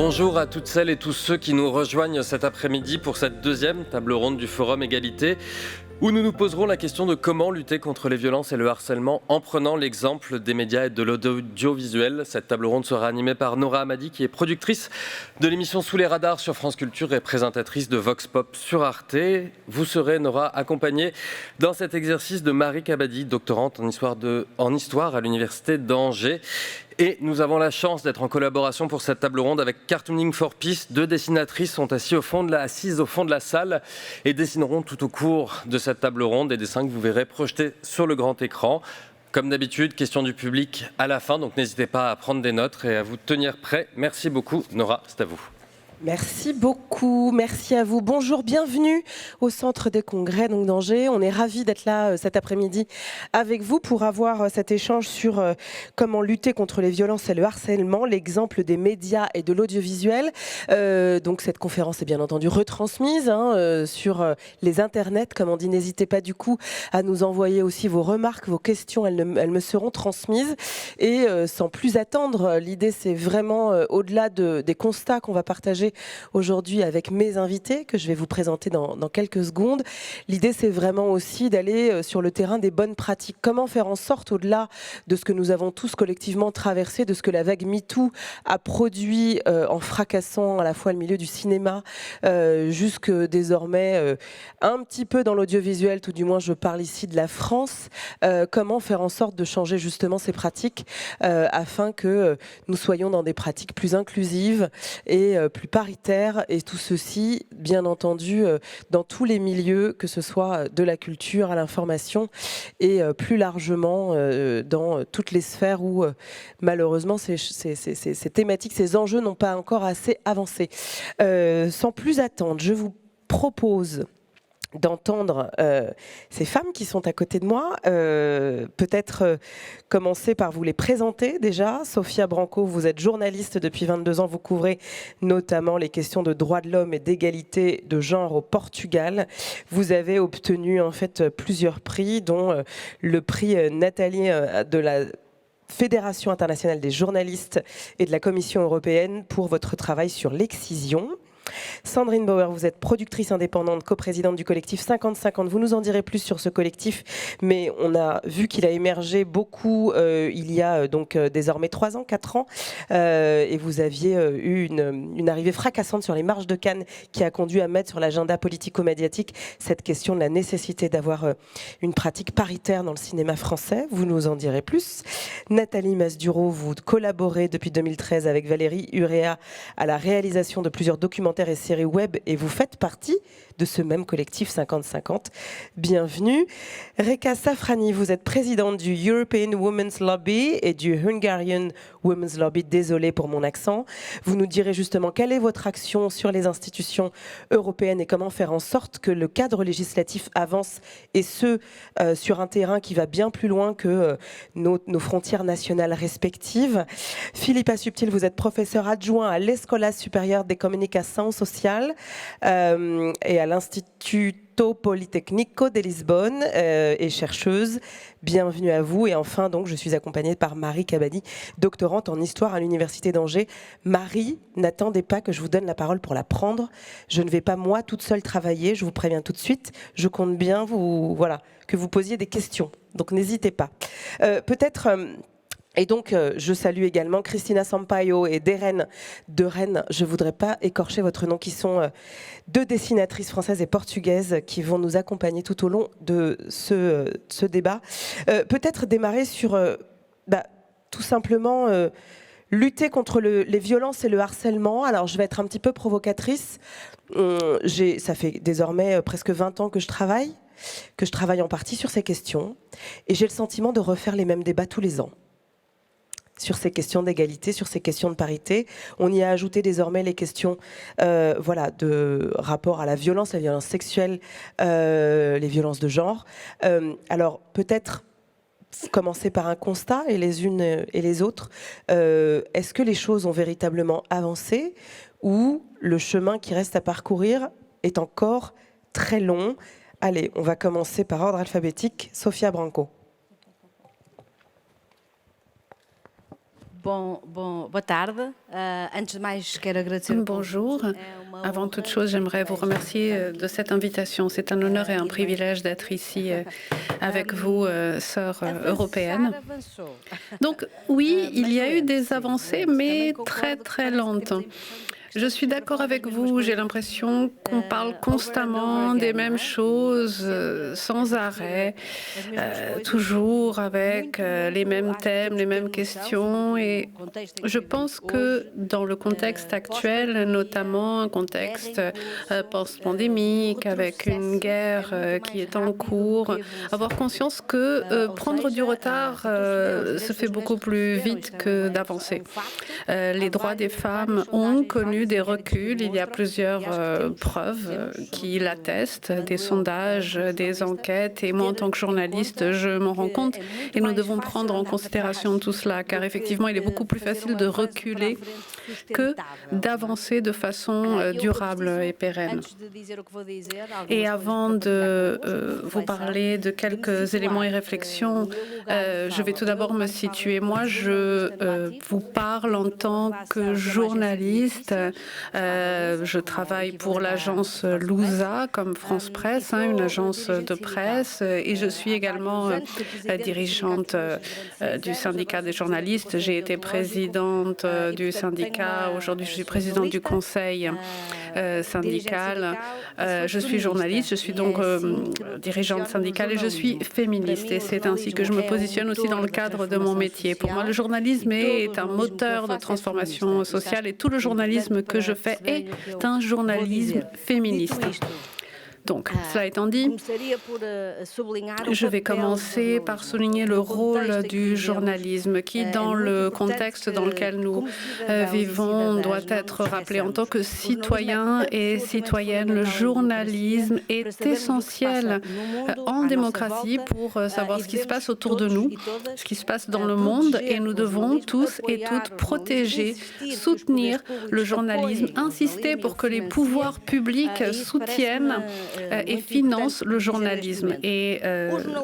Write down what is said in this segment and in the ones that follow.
Bonjour à toutes celles et tous ceux qui nous rejoignent cet après-midi pour cette deuxième table ronde du Forum Égalité, où nous nous poserons la question de comment lutter contre les violences et le harcèlement en prenant l'exemple des médias et de l'audiovisuel. Cette table ronde sera animée par Nora Hamadi, qui est productrice de l'émission Sous les radars sur France Culture et présentatrice de Vox Pop sur Arte. Vous serez, Nora, accompagnée dans cet exercice de Marie Kabadi, doctorante en histoire à l'Université d'Angers. Et nous avons la chance d'être en collaboration pour cette table ronde avec Cartooning for Peace. Deux dessinatrices sont assises au fond de la salle et dessineront tout au cours de cette table ronde des dessins que vous verrez projetés sur le grand écran. Comme d'habitude, question du public à la fin, donc n'hésitez pas à prendre des notes et à vous tenir prêts. Merci beaucoup. Nora, c'est à vous. Merci beaucoup, merci à vous. Bonjour, bienvenue au Centre des Congrès d'Angers. On est ravis d'être là cet après-midi avec vous pour avoir cet échange sur comment lutter contre les violences et le harcèlement, l'exemple des médias et de l'audiovisuel. Donc cette conférence est bien entendu retransmise sur les internets, comme on dit. N'hésitez pas du coup à nous envoyer aussi vos remarques, vos questions, elles me seront transmises. Et sans plus attendre, l'idée c'est vraiment au-delà des constats qu'on va partager aujourd'hui avec mes invités que je vais vous présenter dans quelques secondes. L'idée, c'est vraiment aussi d'aller sur le terrain des bonnes pratiques. Comment faire en sorte, au-delà de ce que nous avons tous collectivement traversé, de ce que la vague MeToo a produit en fracassant à la fois le milieu du cinéma, jusque désormais un petit peu dans l'audiovisuel, tout du moins je parle ici de la France, comment faire en sorte de changer justement ces pratiques afin que nous soyons dans des pratiques plus inclusives et plus paritaire, et tout ceci, bien entendu, dans tous les milieux, que ce soit de la culture à l'information et plus largement dans toutes les sphères où malheureusement ces thématiques, ces enjeux n'ont pas encore assez avancé. Sans plus attendre, je vous propose d'entendre ces femmes qui sont à côté de moi. Peut-être commencer par vous les présenter déjà. Sophia Branco, vous êtes journaliste depuis 22 ans, vous couvrez notamment les questions de droits de l'homme et d'égalité de genre au Portugal. Vous avez obtenu en fait plusieurs prix, dont le prix Nathalie de la Fédération internationale des journalistes et de la Commission européenne pour votre travail sur l'excision. Sandrine Bauer, vous êtes productrice indépendante, coprésidente du collectif 50-50. Vous nous en direz plus sur ce collectif, mais on a vu qu'il a émergé beaucoup il y a donc désormais 3 ans, 4 ans, et vous aviez eu une arrivée fracassante sur les marches de Cannes qui a conduit à mettre sur l'agenda politico-médiatique cette question de la nécessité d'avoir une pratique paritaire dans le cinéma français. Vous nous en direz plus. Nathalie Masduro, vous collaborez depuis 2013 avec Valérie Urea à la réalisation de plusieurs documentaires et séries web, et vous faites partie de ce même collectif 50-50. Bienvenue. Reka Safrani, vous êtes présidente du European Women's Lobby et du Hungarian Women's Lobby. Désolée pour mon accent. Vous nous direz justement quelle est votre action sur les institutions européennes et comment faire en sorte que le cadre législatif avance, et ce, sur un terrain qui va bien plus loin que nos frontières nationales respectives. Philippa Subtil, vous êtes professeur adjoint à l'Escola Supérieure de Comunicação Social et à l'Instituto Politécnico de Lisbonne et chercheuse. Bienvenue à vous. Et enfin, donc, je suis accompagnée par Marie Kabadi, doctorante en histoire à l'Université d'Angers. Marie, n'attendez pas que je vous donne la parole pour la prendre. Je ne vais pas, moi, toute seule travailler. Je vous préviens tout de suite. Je compte bien que vous posiez des questions. Donc, n'hésitez pas. Peut-être... Et donc, je salue également Cristina Sampaio et Deren de Rennes, je ne voudrais pas écorcher votre nom, qui sont deux dessinatrices françaises et portugaises qui vont nous accompagner tout au long de ce débat. Peut-être démarrer sur, tout simplement, lutter contre les violences et le harcèlement. Alors, je vais être un petit peu provocatrice. Ça fait désormais presque 20 ans que je travaille en partie sur ces questions. Et j'ai le sentiment de refaire les mêmes débats tous les ans. Sur ces questions d'égalité, sur ces questions de parité. On y a ajouté désormais les questions de rapport à la violence sexuelle, les violences de genre. Alors peut-être commencer par un constat, et les unes et les autres. Est-ce que les choses ont véritablement avancé, ou le chemin qui reste à parcourir est encore très long? Allez, on va commencer par ordre alphabétique. Sophia Branco. Bonjour. Avant toute chose, j'aimerais vous remercier de cette invitation. C'est un honneur et un privilège d'être ici avec vous, sœurs européennes. Donc oui, il y a eu des avancées, mais très très lentes. Je suis d'accord avec vous, j'ai l'impression qu'on parle constamment des mêmes choses, sans arrêt, toujours avec les mêmes thèmes, les mêmes questions. Et je pense que dans le contexte actuel, notamment un contexte post-pandémique, avec une guerre qui est en cours, avoir conscience que prendre du retard se fait beaucoup plus vite que d'avancer. Les droits des femmes ont connu des reculs. Il y a plusieurs preuves qui l'attestent, des sondages, des enquêtes. Et moi, en tant que journaliste, je m'en rends compte. Et nous devons prendre en considération tout cela, car effectivement, il est beaucoup plus facile de reculer que d'avancer de façon durable et pérenne. Et avant de vous parler de quelques éléments et réflexions, je vais tout d'abord me situer. Moi, je vous parle en tant que journaliste. Je travaille pour l'agence Louza, comme France Presse, une agence de presse, et je suis également dirigeante du syndicat des journalistes. J'ai été présidente du syndicat. Aujourd'hui, je suis présidente du conseil syndical. Je suis journaliste, je suis donc dirigeante syndicale et je suis féministe. Et c'est ainsi que je me positionne aussi dans le cadre de mon métier. Pour moi, le journalisme est un moteur de transformation sociale et tout le journalisme que je fais est un journalisme féministe. Donc, cela étant dit, je vais commencer par souligner le rôle du journalisme qui, dans le contexte dans lequel nous vivons, doit être rappelé. En tant que citoyen et citoyenne, le journalisme est essentiel en démocratie pour savoir ce qui se passe autour de nous, ce qui se passe dans le monde, et nous devons tous et toutes protéger, soutenir le journalisme, insister pour que les pouvoirs publics soutiennent et finance le journalisme. Et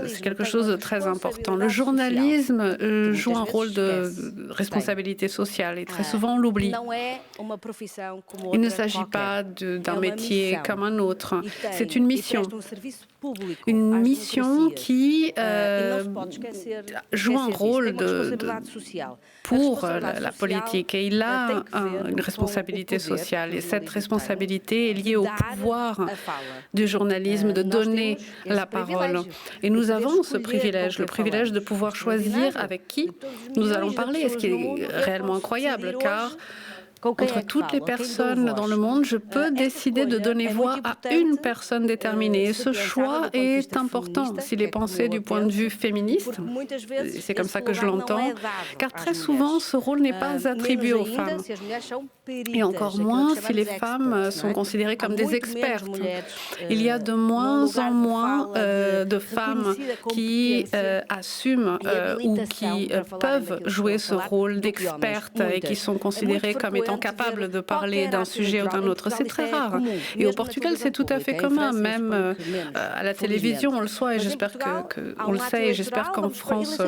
c'est quelque chose de très important. Le journalisme joue un rôle de responsabilité sociale et très souvent on l'oublie. Il ne s'agit pas d'un métier comme un autre. C'est une mission. Une mission qui joue un rôle pour la politique. Et il a une responsabilité sociale. Et cette responsabilité est liée au pouvoir du journalisme de donner la parole. Et nous avons ce privilège, le privilège de pouvoir choisir avec qui nous allons parler, ce qui est réellement incroyable, car entre toutes les personnes dans le monde, je peux décider de donner voix à une personne déterminée. Et ce choix est important s'il est pensé du point de vue féministe. C'est comme ça que je l'entends, car très souvent, ce rôle n'est pas attribué aux femmes. Et encore moins si les femmes sont considérées comme des expertes. Il y a de moins en moins de femmes qui assument ou qui peuvent jouer ce rôle d'expertes et qui sont considérées comme étant capables de parler d'un sujet ou d'un autre. C'est très rare. Et au Portugal, c'est tout à fait commun. Même à la télévision, on le sait et j'espère qu'on le sait et j'espère qu'en France,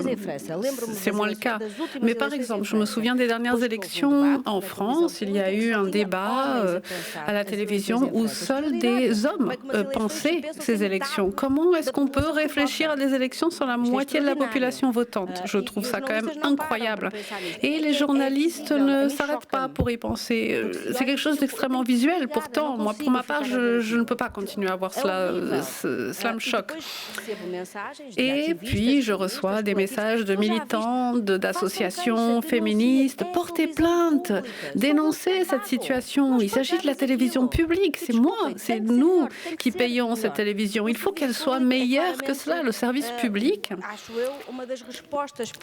c'est moins le cas. Mais par exemple, je me souviens des dernières élections en France. Il y a eu un débat à la télévision où seuls des hommes pensaient ces élections. Comment est-ce qu'on peut réfléchir à des élections sans la moitié de la population votante? Je trouve ça quand même incroyable. Et les journalistes ne s'arrêtent pas pour y penser. C'est quelque chose d'extrêmement visuel. Pourtant, moi, pour ma part, je ne peux pas continuer à voir cela. Cela me choque. Et puis, je reçois des messages de militants, d'associations féministes. Portez plainte, dénoncez cette situation. Il s'agit de la télévision publique. C'est moi, c'est nous qui payons cette télévision. Il faut qu'elle soit meilleure que cela. Le service public,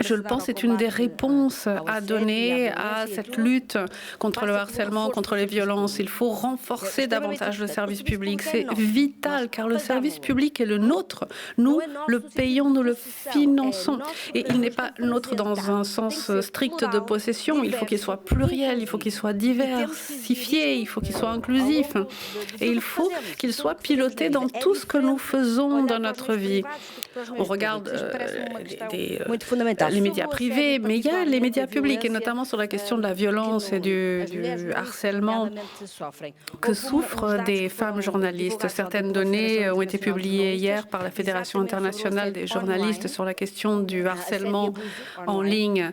je le pense, est une des réponses à donner à cette lutte contre le harcèlement, contre les violences. Il faut renforcer davantage le service public. C'est vital car le service public est le nôtre. Nous le payons, nous le finançons. Et il n'est pas nôtre dans un sens strict de possession. Il faut qu'il soit pluriel, il faut qu'il soit diversifié, il faut qu'il soit inclusif. Et il faut qu'il soit piloté dans tout ce que nous faisons dans notre vie. on regarde les médias privés, mais il y a les médias publics, et notamment sur la question de la violence et du harcèlement que souffrent des femmes journalistes. Certaines données ont été publiées hier par la Fédération internationale des journalistes sur la question du harcèlement en ligne,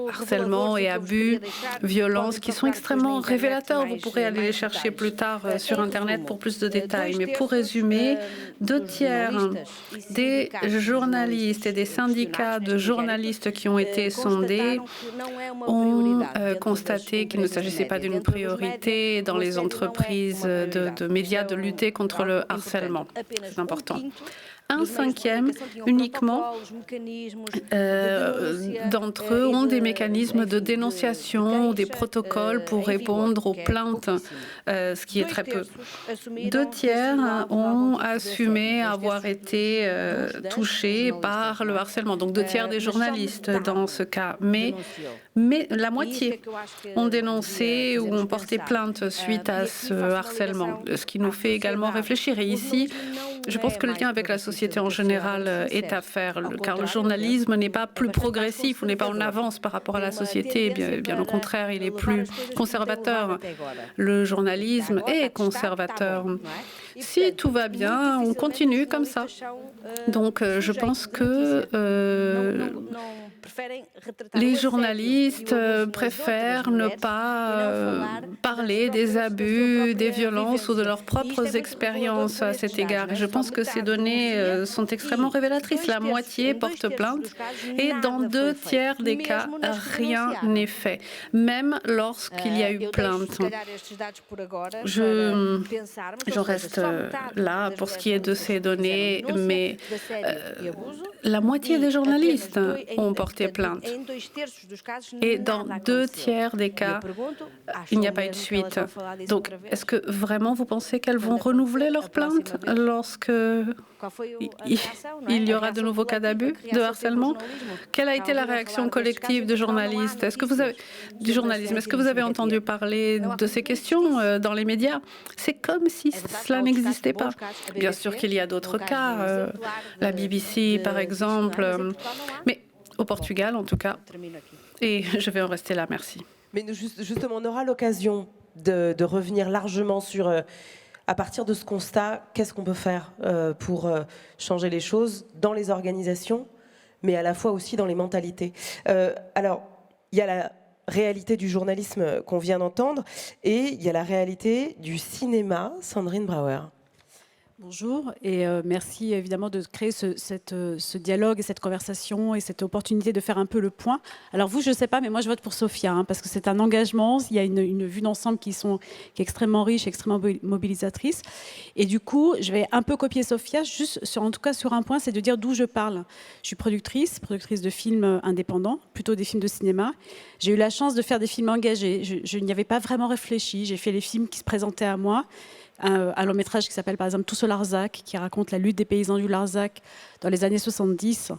harcèlement et abus, violences, qui sont extrêmement révélateurs. Vous pourrez aller les chercher plus tard sur Internet pour plus de détails. Mais pour résumer, 2/3 des journalistes et des syndicats de journalistes qui ont été sondés ont constaté qu'il ne s'agissait pas d'une priorité dans les entreprises de médias de lutter contre le harcèlement. C'est important. 1/5 uniquement d'entre eux ont des mécanismes de dénonciation ou des protocoles pour répondre aux plaintes, ce qui est très peu. 2/3 ont assumé avoir été touchés par le harcèlement, donc 2/3 des journalistes dans ce cas. Mais la moitié ont dénoncé ou ont porté plainte suite à ce harcèlement, ce qui nous fait également réfléchir. Et ici, je pense que le lien avec la société en général est à faire, car le journalisme n'est pas plus progressif ou n'est pas en avance par rapport à la société, bien au contraire, il est plus conservateur. Le journalisme est conservateur. Si tout va bien, on continue comme ça. Donc, je pense que les journalistes préfèrent ne pas parler des abus, des violences ou de leurs propres expériences à cet égard. Et je pense que ces données sont extrêmement révélatrices. La moitié porte plainte et dans 2/3 des cas, rien n'est fait, même lorsqu'il y a eu plainte. J'en reste là pour ce qui est de ces données, mais la moitié des journalistes ont porté plainte. Et dans 2/3 des cas, il n'y a pas eu de suite. Donc, est-ce que vraiment vous pensez qu'elles vont renouveler leur plainte lorsque il y aura de nouveaux cas d'abus, de harcèlement? Quelle a été la réaction collective de journalistes? Est-ce que vous avez entendu parler de ces questions dans les médias? C'est comme si cela n'existait pas. Bien sûr qu'il y a d'autres cas, la BBC par exemple, mais au Portugal en tout cas. Et je vais en rester là, merci. Mais justement, on aura l'occasion de revenir largement sur, à partir de ce constat, qu'est-ce qu'on peut faire pour changer les choses dans les organisations, mais à la fois aussi dans les mentalités. Alors, il y a la réalité du journalisme qu'on vient d'entendre et il y a la réalité du cinéma. Sandrine Brouwer. Bonjour et merci évidemment de créer ce dialogue et cette conversation et cette opportunité de faire un peu le point. Alors vous, je ne sais pas, mais moi je vote pour Sophia parce que c'est un engagement, il y a une vue d'ensemble qui est extrêmement riche, extrêmement mobilisatrice. Et du coup, je vais un peu copier Sophia, juste en tout cas sur un point, c'est de dire d'où je parle. Je suis productrice de films indépendants, plutôt des films de cinéma. J'ai eu la chance de faire des films engagés. Je n'y avais pas vraiment réfléchi. J'ai fait les films qui se présentaient à moi. Un long métrage qui s'appelle par exemple Tous au Larzac, qui raconte la lutte des paysans du Larzac dans les années 70.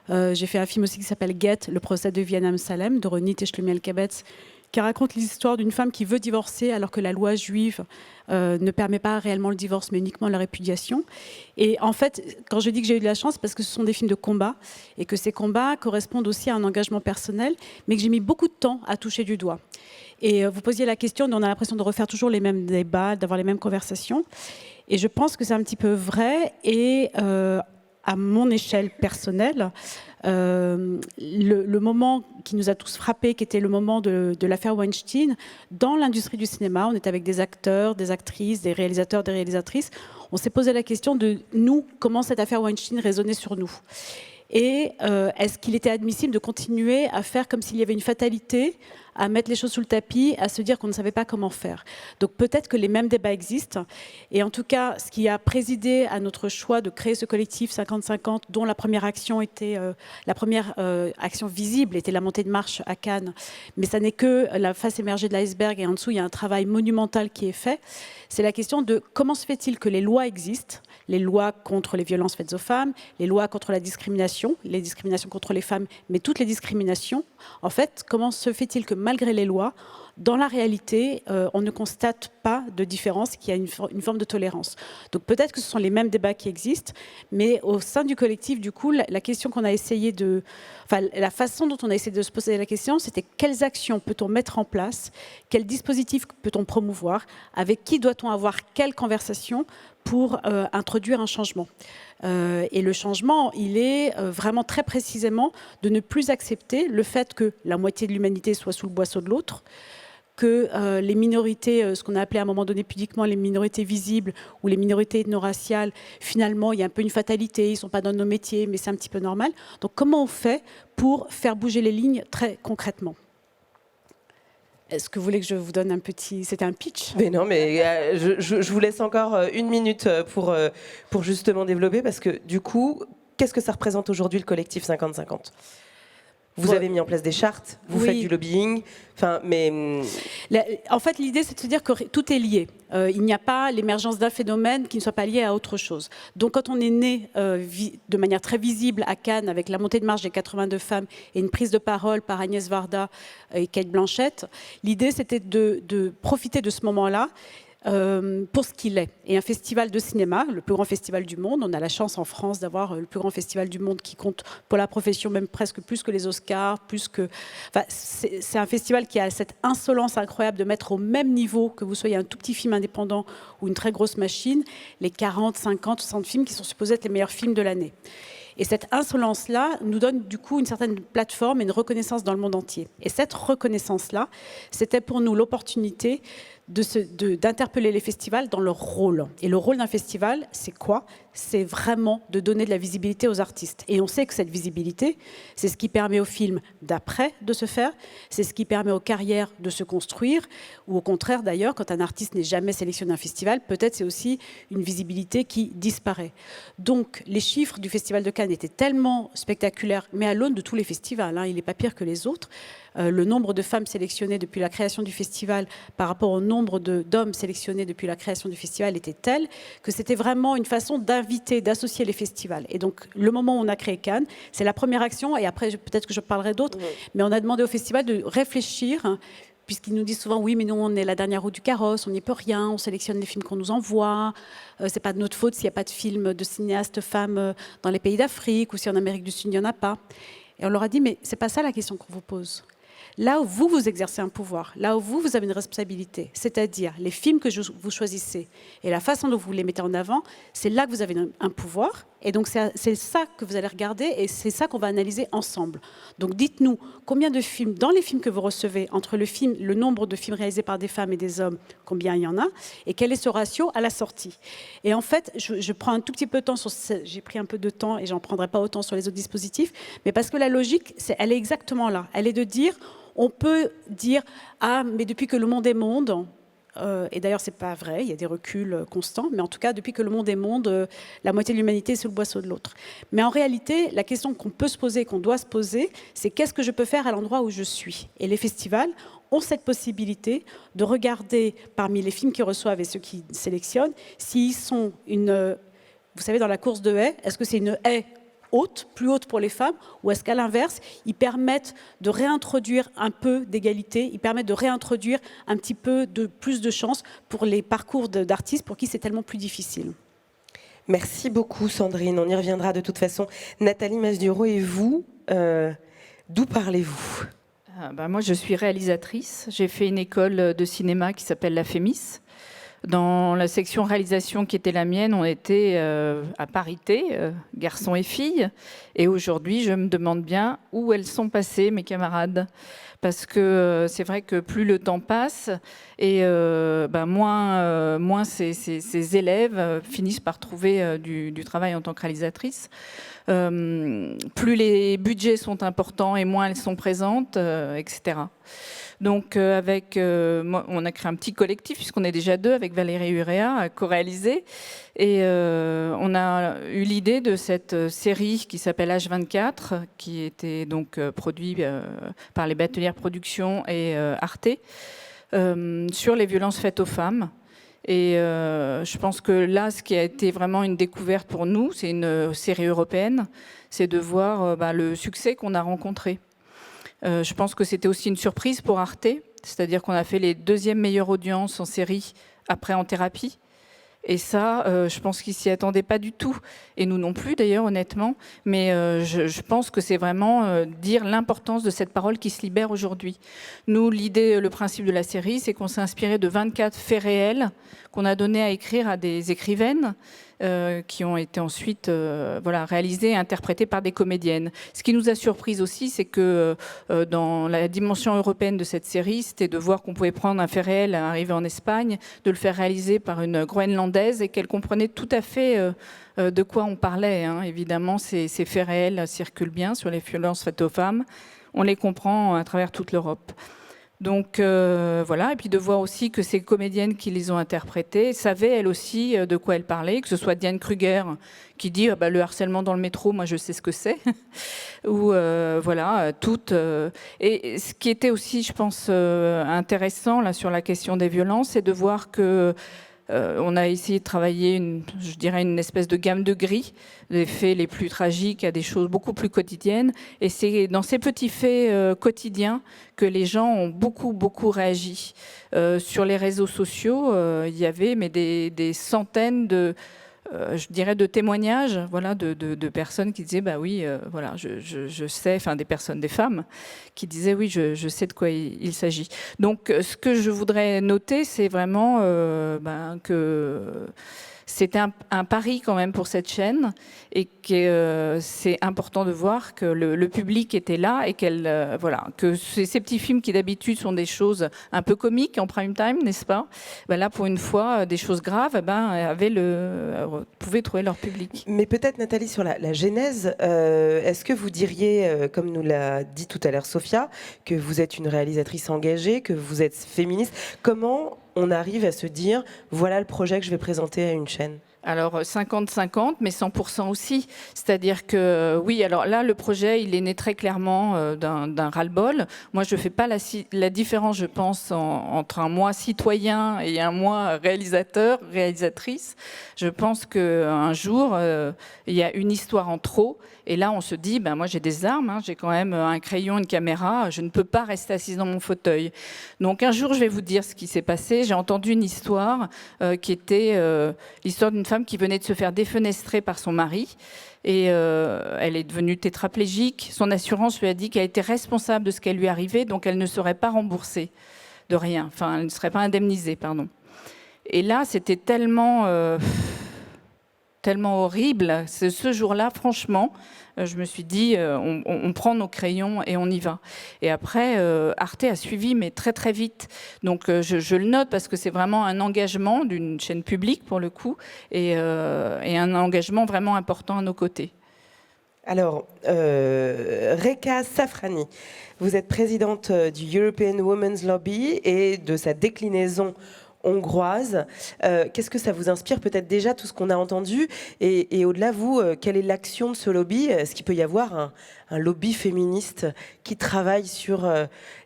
J'ai fait un film aussi qui s'appelle Get, le procès de Vianam Salem, de Ronit et Shlomi Elkabetz, qui raconte l'histoire d'une femme qui veut divorcer alors que la loi juive ne permet pas réellement le divorce, mais uniquement la répudiation. Et en fait, quand je dis que j'ai eu de la chance, c'est parce que ce sont des films de combat, et que ces combats correspondent aussi à un engagement personnel, mais que j'ai mis beaucoup de temps à toucher du doigt. Et vous posiez la question, on a l'impression de refaire toujours les mêmes débats, d'avoir les mêmes conversations. Et je pense que c'est un petit peu vrai. Et à mon échelle personnelle, le moment qui nous a tous frappés, qui était le moment de l'affaire Weinstein, dans l'industrie du cinéma, on était avec des acteurs, des actrices, des réalisateurs, des réalisatrices. On s'est posé la question de nous, comment cette affaire Weinstein résonnait sur nous. Et est-ce qu'il était admissible de continuer à faire comme s'il y avait une fatalité, à mettre les choses sous le tapis, à se dire qu'on ne savait pas comment faire. Donc peut-être que les mêmes débats existent. Et en tout cas, ce qui a présidé à notre choix de créer ce collectif 50-50, dont la première action était, la première action visible était la montée de marche à Cannes. Mais ça n'est que la face émergée de l'iceberg et en dessous, il y a un travail monumental qui est fait. C'est la question de comment se fait-il que les lois existent, les lois contre les violences faites aux femmes, les lois contre la discrimination, les discriminations contre les femmes, mais toutes les discriminations. En fait, comment se fait-il que malgré les lois, dans la réalité, on ne constate pas de différence, qu'il y a une forme de tolérance. Donc peut-être que ce sont les mêmes débats qui existent, mais au sein du collectif, du coup, la question qu'on a essayé de... Enfin, la façon dont on a essayé de se poser la question, c'était quelles actions peut-on mettre en place, quels dispositifs peut-on promouvoir, avec qui doit-on avoir quelle conversation pour introduire un changement. Et le changement, il est vraiment très précisément de ne plus accepter le fait que la moitié de l'humanité soit sous le boisseau de l'autre, que les minorités, ce qu'on a appelé à un moment donné pudiquement les minorités visibles ou les minorités ethno-raciales, finalement, il y a un peu une fatalité, ils ne sont pas dans nos métiers, mais c'est un petit peu normal. Donc comment on fait pour faire bouger les lignes très concrètement ? Est-ce que vous voulez que je vous donne un petit... C'était un pitch ? Mais non, mais je vous laisse encore 1 minute pour justement développer, parce que du coup, qu'est-ce que ça représente aujourd'hui le collectif 50-50 ? Vous avez mis en place des chartes, vous faites du lobbying, mais... En fait, l'idée, c'est de se dire que tout est lié. Il n'y a pas l'émergence d'un phénomène qui ne soit pas lié à autre chose. Donc, quand on est né de manière très visible à Cannes, avec la montée de marche des 82 femmes et une prise de parole par Agnès Varda et Cate Blanchett, l'idée, c'était de profiter de ce moment-là pour ce qu'il est. Et un festival de cinéma, le plus grand festival du monde, on a la chance en France d'avoir le plus grand festival du monde qui compte pour la profession même presque plus que les Oscars, Enfin, c'est un festival qui a cette insolence incroyable de mettre au même niveau que vous soyez un tout petit film indépendant ou une très grosse machine, les 40, 50, 60 films qui sont supposés être les meilleurs films de l'année. Et cette insolence-là nous donne du coup une certaine plateforme et une reconnaissance dans le monde entier. Et cette reconnaissance-là, c'était pour nous l'opportunité d'interpeller les festivals dans leur rôle. Et le rôle d'un festival, c'est quoi ? C'est vraiment de donner de la visibilité aux artistes. Et on sait que cette visibilité, c'est ce qui permet aux films d'après de se faire, c'est ce qui permet aux carrières de se construire, ou au contraire d'ailleurs, quand un artiste n'est jamais sélectionné à un festival, peut-être c'est aussi une visibilité qui disparaît. Donc les chiffres du Festival de Cannes étaient tellement spectaculaires, mais à l'aune de tous les festivals, hein, il n'est pas pire que les autres. Le nombre de femmes sélectionnées depuis la création du festival par rapport au nombre d'hommes sélectionnés depuis la création du festival était tel que c'était vraiment une façon d'inviter, d'associer les festivals. Et donc, le moment où on a créé Cannes, c'est la première action, et après, peut-être que je parlerai d'autres, mais on a demandé au festival de réfléchir, puisqu'ils nous disent souvent, oui, mais nous, on est la dernière roue du carrosse, on n'y peut rien, on sélectionne les films qu'on nous envoie, c'est pas de notre faute s'il n'y a pas de films de cinéastes femmes dans les pays d'Afrique, ou si en Amérique du Sud, il n'y en a pas. Et on leur a dit, mais c'est pas ça la question qu'on vous pose. Là où vous exercez un pouvoir, là où vous avez une responsabilité, c'est-à-dire les films que vous choisissez et la façon dont vous les mettez en avant, c'est là que vous avez un pouvoir. Et donc, c'est ça que vous allez regarder et c'est ça qu'on va analyser ensemble. Donc, dites-nous combien de films, dans les films que vous recevez, entre le nombre de films réalisés par des femmes et des hommes, combien il y en a, et quel est ce ratio à la sortie. Et en fait, je prends un tout petit peu de temps j'ai pris un peu de temps et j'en prendrai pas autant sur les autres dispositifs, mais parce que la logique, elle est exactement là. Elle est de dire, on peut dire, ah, mais depuis que le monde est monde, et d'ailleurs, ce n'est pas vrai, il y a des reculs constants, mais en tout cas, depuis que le monde est monde, la moitié de l'humanité est sous le boisseau de l'autre. Mais en réalité, la question qu'on peut se poser, qu'on doit se poser, c'est qu'est-ce que je peux faire à l'endroit où je suis ? Et les festivals ont cette possibilité de regarder parmi les films qu'ils reçoivent et ceux qu'ils sélectionnent, s'ils sont vous savez, dans la course de haies, est-ce que c'est une haie haute, plus haute pour les femmes, ou est-ce qu'à l'inverse, ils permettent de réintroduire un peu d'égalité, ils permettent de réintroduire un petit peu de plus de chance pour les parcours d'artistes pour qui c'est tellement plus difficile. Merci beaucoup Sandrine, on y reviendra de toute façon. Nathalie Masduro, et vous, d'où parlez-vous ? Moi, je suis réalisatrice. J'ai fait une école de cinéma qui s'appelle la FEMIS. Dans la section réalisation qui était la mienne, on était à parité, garçons et filles. Et aujourd'hui, je me demande bien où elles sont passées, mes camarades. Parce que c'est vrai que plus le temps passe, et moins ces élèves finissent par trouver du travail en tant que réalisatrice. Plus les budgets sont importants et moins elles sont présentes, etc. Donc, moi, on a créé un petit collectif, puisqu'on est déjà 2, avec Valérie Urea, co-réalisé. Et on a eu l'idée de cette série qui s'appelle H24, qui était donc produite par les Batelières Productions et Arte, sur les violences faites aux femmes. Et je pense que là, ce qui a été vraiment une découverte pour nous, c'est une série européenne, c'est de voir le succès qu'on a rencontré. Je pense que c'était aussi une surprise pour Arte, c'est-à-dire qu'on a fait les 2e meilleures audiences en série après En thérapie. Et ça, je pense qu'ils s'y attendaient pas du tout, et nous non plus d'ailleurs, honnêtement. Mais je pense que c'est vraiment dire l'importance de cette parole qui se libère aujourd'hui. Nous, l'idée, le principe de la série, c'est qu'on s'est inspiré de 24 faits réels qu'on a donné à écrire à des écrivaines qui ont été ensuite réalisées et interprétées par des comédiennes. Ce qui nous a surpris aussi, c'est que dans la dimension européenne de cette série, c'était de voir qu'on pouvait prendre un fait réel arrivé en Espagne, de le faire réaliser par une Groenlandaise et qu'elle comprenait tout à fait de quoi on parlait. Hein. Évidemment, ces faits réels circulent bien sur les violences faites aux femmes. On les comprend à travers toute l'Europe. Donc voilà, et puis de voir aussi que ces comédiennes qui les ont interprétées savaient elles aussi de quoi elles parlaient, que ce soit Diane Kruger qui dit le harcèlement dans le métro, moi je sais ce que c'est, ou toutes. Et ce qui était aussi, je pense, intéressant là sur la question des violences, c'est de voir que on a essayé de travailler, une espèce de gamme de gris, des faits les plus tragiques à des choses beaucoup plus quotidiennes. Et c'est dans ces petits faits quotidiens que les gens ont beaucoup réagi. Sur les réseaux sociaux, il y avait des centaines de témoignages, de personnes qui disaient je sais, enfin des femmes qui disaient oui, je sais de quoi il s'agit. Donc ce que je voudrais noter, c'est vraiment que c'était un pari quand même pour cette chaîne et que c'est important de voir que le public était là et que ces petits films qui d'habitude sont des choses un peu comiques en prime time, n'est-ce pas ? Là, pour une fois, des choses graves, pouvaient trouver leur public. Mais peut-être, Nathalie, sur la genèse, est-ce que vous diriez, comme nous l'a dit tout à l'heure Sophia, que vous êtes une réalisatrice engagée, que vous êtes féministe ? Comment on arrive à se dire, voilà le projet que je vais présenter à une chaîne ? Alors 50-50, mais 100% aussi. C'est-à-dire que oui, alors là, le projet, il est né très clairement d'un ras-le-bol. Moi, je ne fais pas la différence, je pense, entre un moi citoyen et un moi réalisateur, réalisatrice. Je pense qu'un jour, il y a une histoire en trop. Et là, on se dit, moi j'ai des armes, j'ai quand même un crayon, une caméra, je ne peux pas rester assise dans mon fauteuil. Donc un jour, je vais vous dire ce qui s'est passé. J'ai entendu une histoire qui était l'histoire d'une femme qui venait de se faire défenestrer par son mari. Et elle est devenue tétraplégique. Son assurance lui a dit qu'elle était responsable de ce qui lui arrivait, donc elle ne serait pas remboursée de rien. Enfin, elle ne serait pas indemnisée, pardon. Et là, c'était tellement horrible. Ce jour-là, franchement, je me suis dit, on prend nos crayons et on y va. Et après, Arte a suivi, mais très très vite. Donc je le note parce que c'est vraiment un engagement d'une chaîne publique, pour le coup, et un engagement vraiment important à nos côtés. Alors, Reka Safrani, vous êtes présidente du European Women's Lobby et de sa déclinaison hongroise. Qu'est-ce que ça vous inspire, peut-être déjà tout ce qu'on a entendu, et au-delà, vous, quelle est l'action de ce lobby ? Est-ce qu'il peut y avoir un lobby féministe qui travaille sur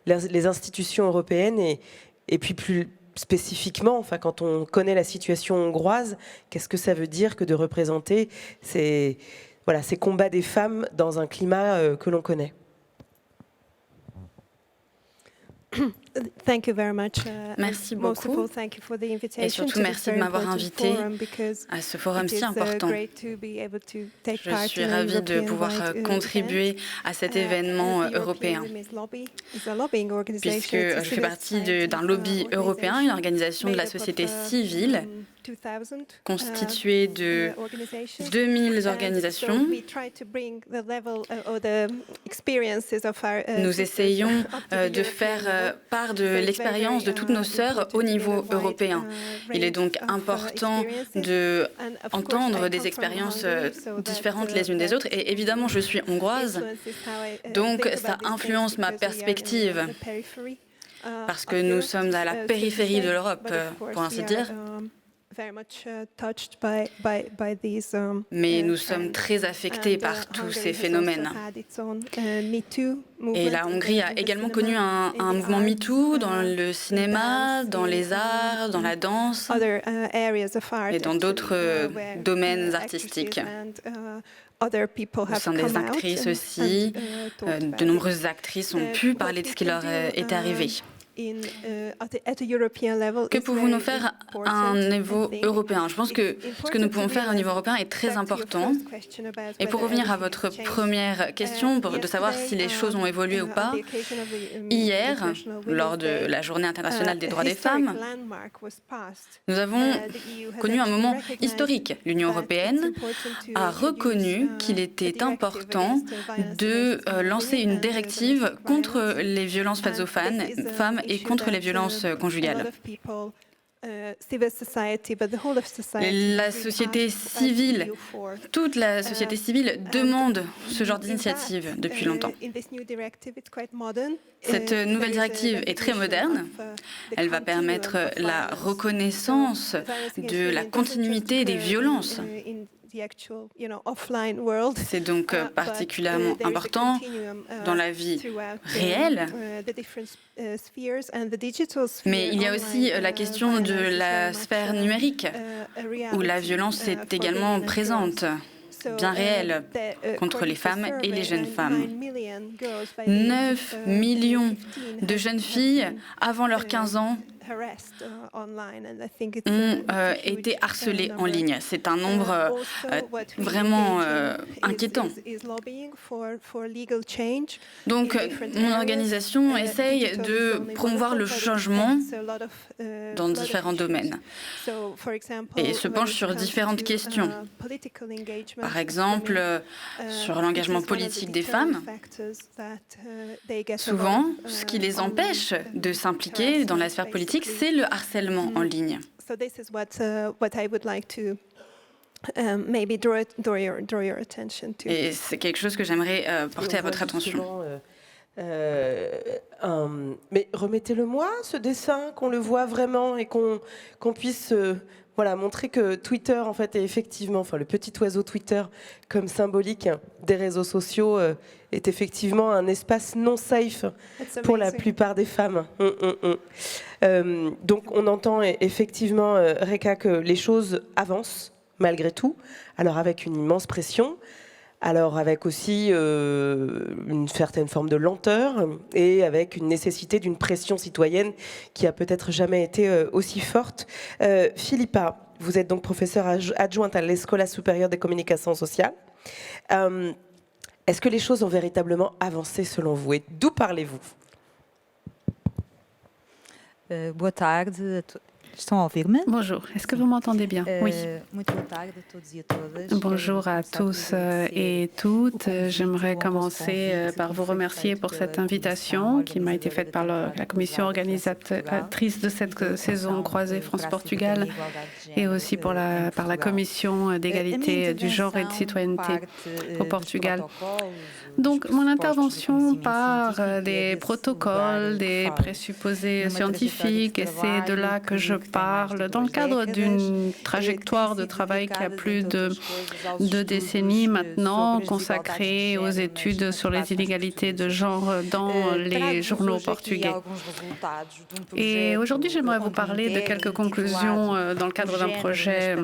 les institutions européennes et puis plus spécifiquement, enfin, quand on connaît la situation hongroise, qu'est-ce que ça veut dire que de représenter ces combats des femmes dans un climat que l'on connaît ? Merci beaucoup. Et surtout, merci de m'avoir invité à ce forum si important. Je suis ravie de pouvoir contribuer à cet événement européen, puisque je fais partie d'un lobby européen, une organisation de la société civile constituée de 2000 organisations. Nous essayons de faire part de l'expérience de toutes nos sœurs au niveau européen. Il est donc important d'entendre des expériences différentes les unes des autres. Et évidemment, je suis hongroise, donc ça influence ma perspective, parce que nous sommes à la périphérie de l'Europe, pour ainsi dire. Mais nous sommes très affectés par tous ces phénomènes. Et la Hongrie a également connu un mouvement MeToo dans le cinéma, dans les arts, dans la danse et dans d'autres domaines artistiques. Au sein des actrices aussi, de nombreuses actrices ont pu parler de ce qui leur est arrivé. Que pouvons-nous faire à un niveau européen? Je pense que ce que nous pouvons faire au niveau européen est très important. Et pour revenir à votre première question, de savoir si les choses ont évolué ou pas, hier, lors de la Journée internationale des droits des femmes, nous avons connu un moment historique. L'Union européenne a reconnu qu'il était important de lancer une directive contre les violences faites aux femmes et contre les violences conjugales. La société civile, toute la société civile demande ce genre d'initiative depuis longtemps. Cette nouvelle directive est très moderne. Elle va permettre la reconnaissance de la continuité des violences. C'est donc particulièrement important dans la vie réelle. Mais il y a aussi la question de la sphère numérique, où la violence est également présente, bien réelle, contre les femmes et les jeunes femmes. 9 millions de jeunes filles avant leurs 15 ans ont été harcelées en ligne. C'est un nombre vraiment inquiétant. Donc, mon organisation essaye de promouvoir le changement dans différents domaines et se penche sur différentes questions. Par exemple, sur l'engagement politique des femmes. Souvent, ce qui les empêche de s'impliquer dans la sphère politique, c'est le harcèlement en ligne. Et c'est quelque chose que j'aimerais porter à votre attention. Mais remettez-le-moi, ce dessin, qu'on le voit vraiment et qu'on puisse montrer que Twitter, en fait, est effectivement, le petit oiseau Twitter, comme symbolique des réseaux sociaux, est effectivement un espace non safe pour la plupart des femmes. Donc, on entend effectivement, Reka, que les choses avancent malgré tout, alors avec une immense pression, alors avec aussi une certaine forme de lenteur et avec une nécessité d'une pression citoyenne qui a peut-être jamais été aussi forte. Philippa, vous êtes donc professeure adjointe à l'Escola Supérieure des Communications Sociales. Est-ce que les choses ont véritablement avancé selon vous et d'où parlez-vous? Boa tarde. Estão a ouvir-me? Bonjour, est-ce que vous m'entendez bien? Oui. Bonjour à tous et toutes. J'aimerais commencer par vous remercier pour cette invitation qui m'a été faite par la commission organisatrice de cette saison croisée France-Portugal et aussi par la commission d'égalité du genre et de citoyenneté au Portugal. Donc, mon intervention part des protocoles, des présupposés scientifiques, et c'est de là que je parle dans le cadre d'une trajectoire de travail qui a plus de 2 décennies maintenant, consacrée aux études sur les inégalités de genre dans les journaux portugais. Et aujourd'hui, j'aimerais vous parler de quelques conclusions dans le cadre d'un projet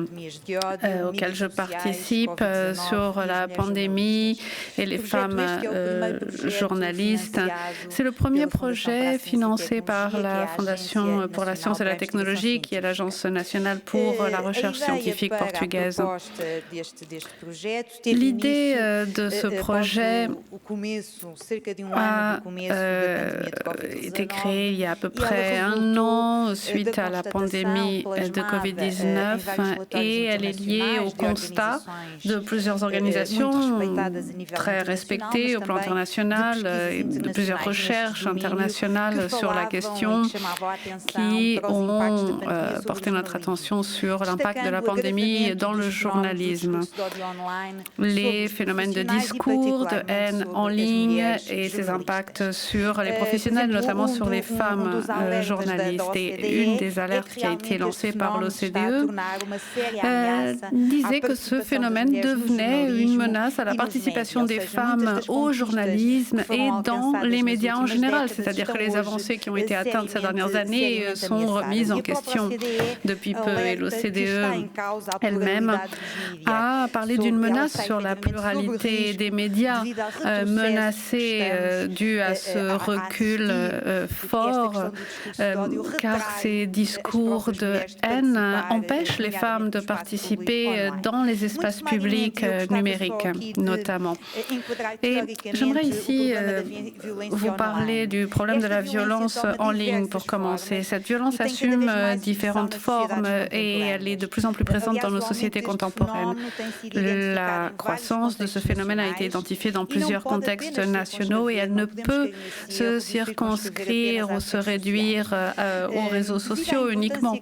auquel je participe sur la pandémie et les femmes journalistes. C'est le premier projet financé par la Fondation pour la science et la technologie, qui est l'Agence nationale pour la recherche scientifique portugaise. L'idée de ce projet a été créée il y a à peu près 1 an suite à la pandémie de Covid-19 et elle est liée au constat de plusieurs organisations très respectées au plan international, de plusieurs recherches internationales sur la question qui ont porté notre attention sur l'impact de la pandémie dans le journalisme. Les phénomènes de discours, de haine en ligne et ses impacts sur les professionnels, notamment sur les femmes journalistes. Et une des alertes qui a été lancée par l'OCDE disait que ce phénomène devenait une menace à la participation des femmes au journalisme et dans les médias en général, c'est-à-dire que les avancées qui ont été atteintes ces dernières années sont remises en question question depuis peu et l'OCDE elle-même a parlé d'une menace sur la pluralité des médias, menacée due à ce recul fort, car ces discours de haine empêchent les femmes de participer dans les espaces publics numériques, notamment. Et j'aimerais ici vous parler du problème de la violence en ligne pour commencer. Cette violence assume différentes formes et elle est de plus en plus présente dans nos sociétés contemporaines. La croissance de ce phénomène a été identifiée dans plusieurs contextes nationaux et elle ne peut se circonscrire ou se réduire aux réseaux sociaux uniquement.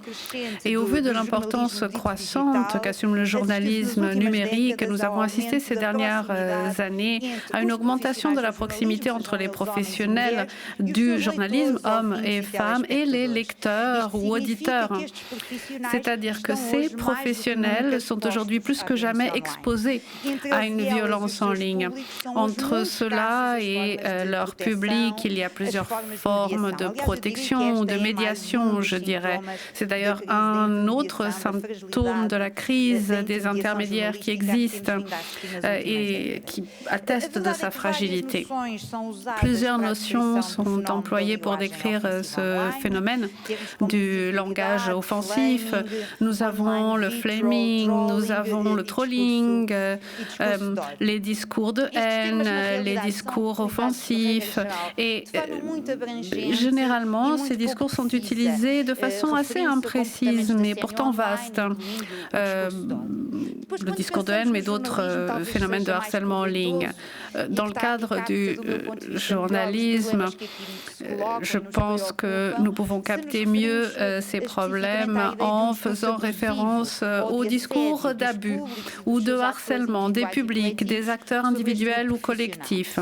Et au vu de l'importance croissante qu'assume le journalisme numérique, nous avons assisté ces dernières années à une augmentation de la proximité entre les professionnels du journalisme, hommes et femmes, et les lecteurs ou auditeurs. C'est-à-dire que ces professionnels sont aujourd'hui plus que jamais exposés à une violence en ligne. Entre cela et leur public, il y a plusieurs formes de protection ou de médiation, je dirais. C'est d'ailleurs un autre symptôme de la crise des intermédiaires qui existent et qui attestent de sa fragilité. Plusieurs notions sont employées pour décrire ce phénomène du langage offensif. Nous avons le flaming, nous avons le trolling, les discours de haine, les discours offensifs. Et généralement, ces discours sont utilisés de façon assez imprécise, mais pourtant vaste. Le discours de haine, mais d'autres phénomènes de harcèlement en ligne. Dans le cadre du journalisme, je pense que nous pouvons capter mieux ces problèmes en faisant référence aux discours d'abus ou de harcèlement des publics, des acteurs individuels ou collectifs.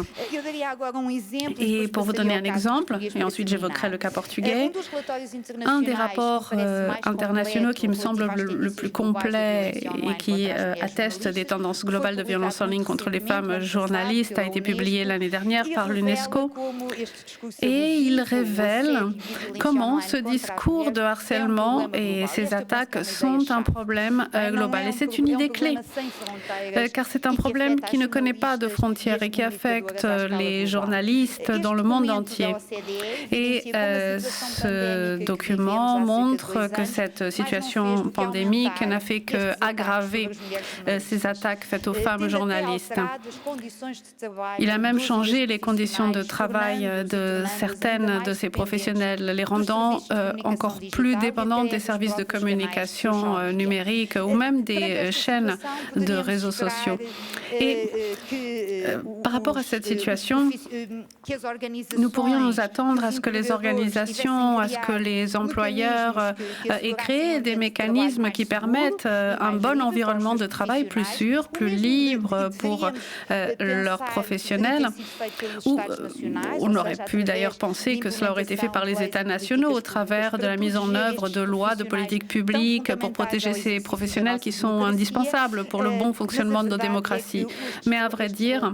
Et pour vous donner un exemple, et ensuite j'évoquerai le cas portugais, un des rapports internationaux qui me semble le plus complet et qui atteste des tendances globales de violence en ligne contre les femmes journalistes a été publié l'année dernière par l'UNESCO et il révèle comment ce discours de harcèlement et ces attaques sont un problème global. Et c'est une idée clé, car c'est un problème qui ne connaît pas de frontières et qui affecte les journalistes dans le monde entier. Et ce document montre que cette situation pandémique n'a fait qu'aggraver ces attaques faites aux femmes journalistes. Il a même changé les conditions de travail de certaines de ces professionnels, les rendant encore plus dépendantes des services de communication numérique ou même des chaînes de réseaux sociaux. Et par rapport à cette situation, nous pourrions nous attendre à ce que les organisations, à ce que les employeurs aient créé des mécanismes qui permettent un bon environnement de travail plus sûr, plus libre pour leurs professionnels. Ou on aurait pu d'ailleurs penser que cela aurait été fait par les États nationaux au travers de la mise en œuvre de lois, de politiques publiques pour protéger ces professionnels qui sont indispensables pour le bon fonctionnement de nos démocraties. Mais à vrai dire,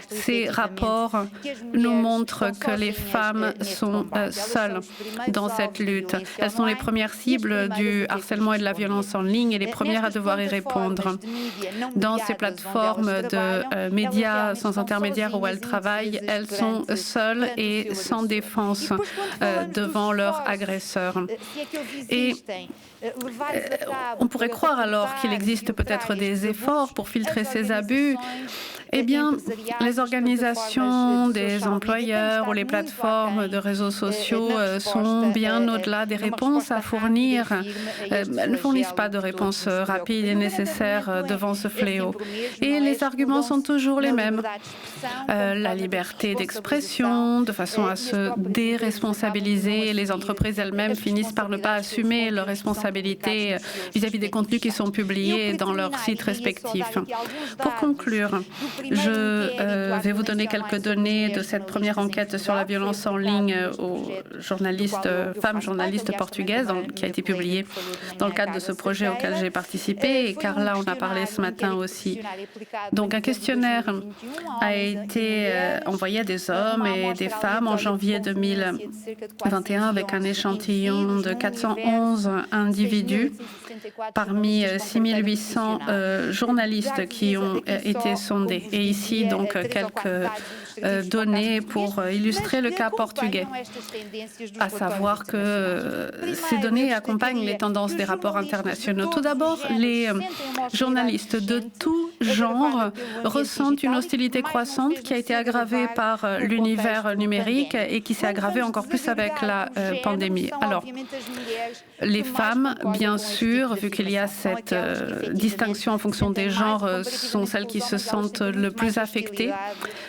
ces rapports nous montrent que les femmes sont seules dans cette lutte. Elles sont les premières cibles du harcèlement et de la violence en ligne et les premières à devoir y répondre. Dans ces plateformes de médias sans intermédiaire où elles travaillent, elles sont seules et sans défense devant leurs agresseurs. Et on pourrait croire alors qu'il existe peut-être des efforts pour filtrer ces abus. Eh bien, les organisations des employeurs ou les plateformes de réseaux sociaux sont bien au-delà des réponses à fournir. Elles ne fournissent pas de réponses rapides et nécessaires devant ce fléau. Et les arguments sont toujours les mêmes. La liberté d'expression, de façon à se déresponsabiliser. Les entreprises elles-mêmes finissent par ne pas assumer leurs responsabilités vis-à-vis des contenus qui sont publiés dans leurs sites respectifs. Pour conclure, Je vais vous donner quelques données de cette première enquête sur la violence en ligne aux femmes journalistes portugaises qui a été publiée dans le cadre de ce projet auquel j'ai participé. Et Carla en a parlé ce matin aussi. Donc un questionnaire a été envoyé à des hommes et des femmes en janvier 2021 avec un échantillon de 411 individus parmi 6800 journalistes qui ont été sondés. Et ici, donc, quelques données pour illustrer le cas portugais, à savoir que ces données accompagnent les tendances des rapports internationaux. Tout d'abord, les journalistes de tout genre ressentent une hostilité croissante qui a été aggravée par l'univers numérique et qui s'est aggravée encore plus avec la pandémie. Alors, les femmes, bien sûr, vu qu'il y a cette distinction en fonction des genres, sont celles qui se sentent le plus affectées.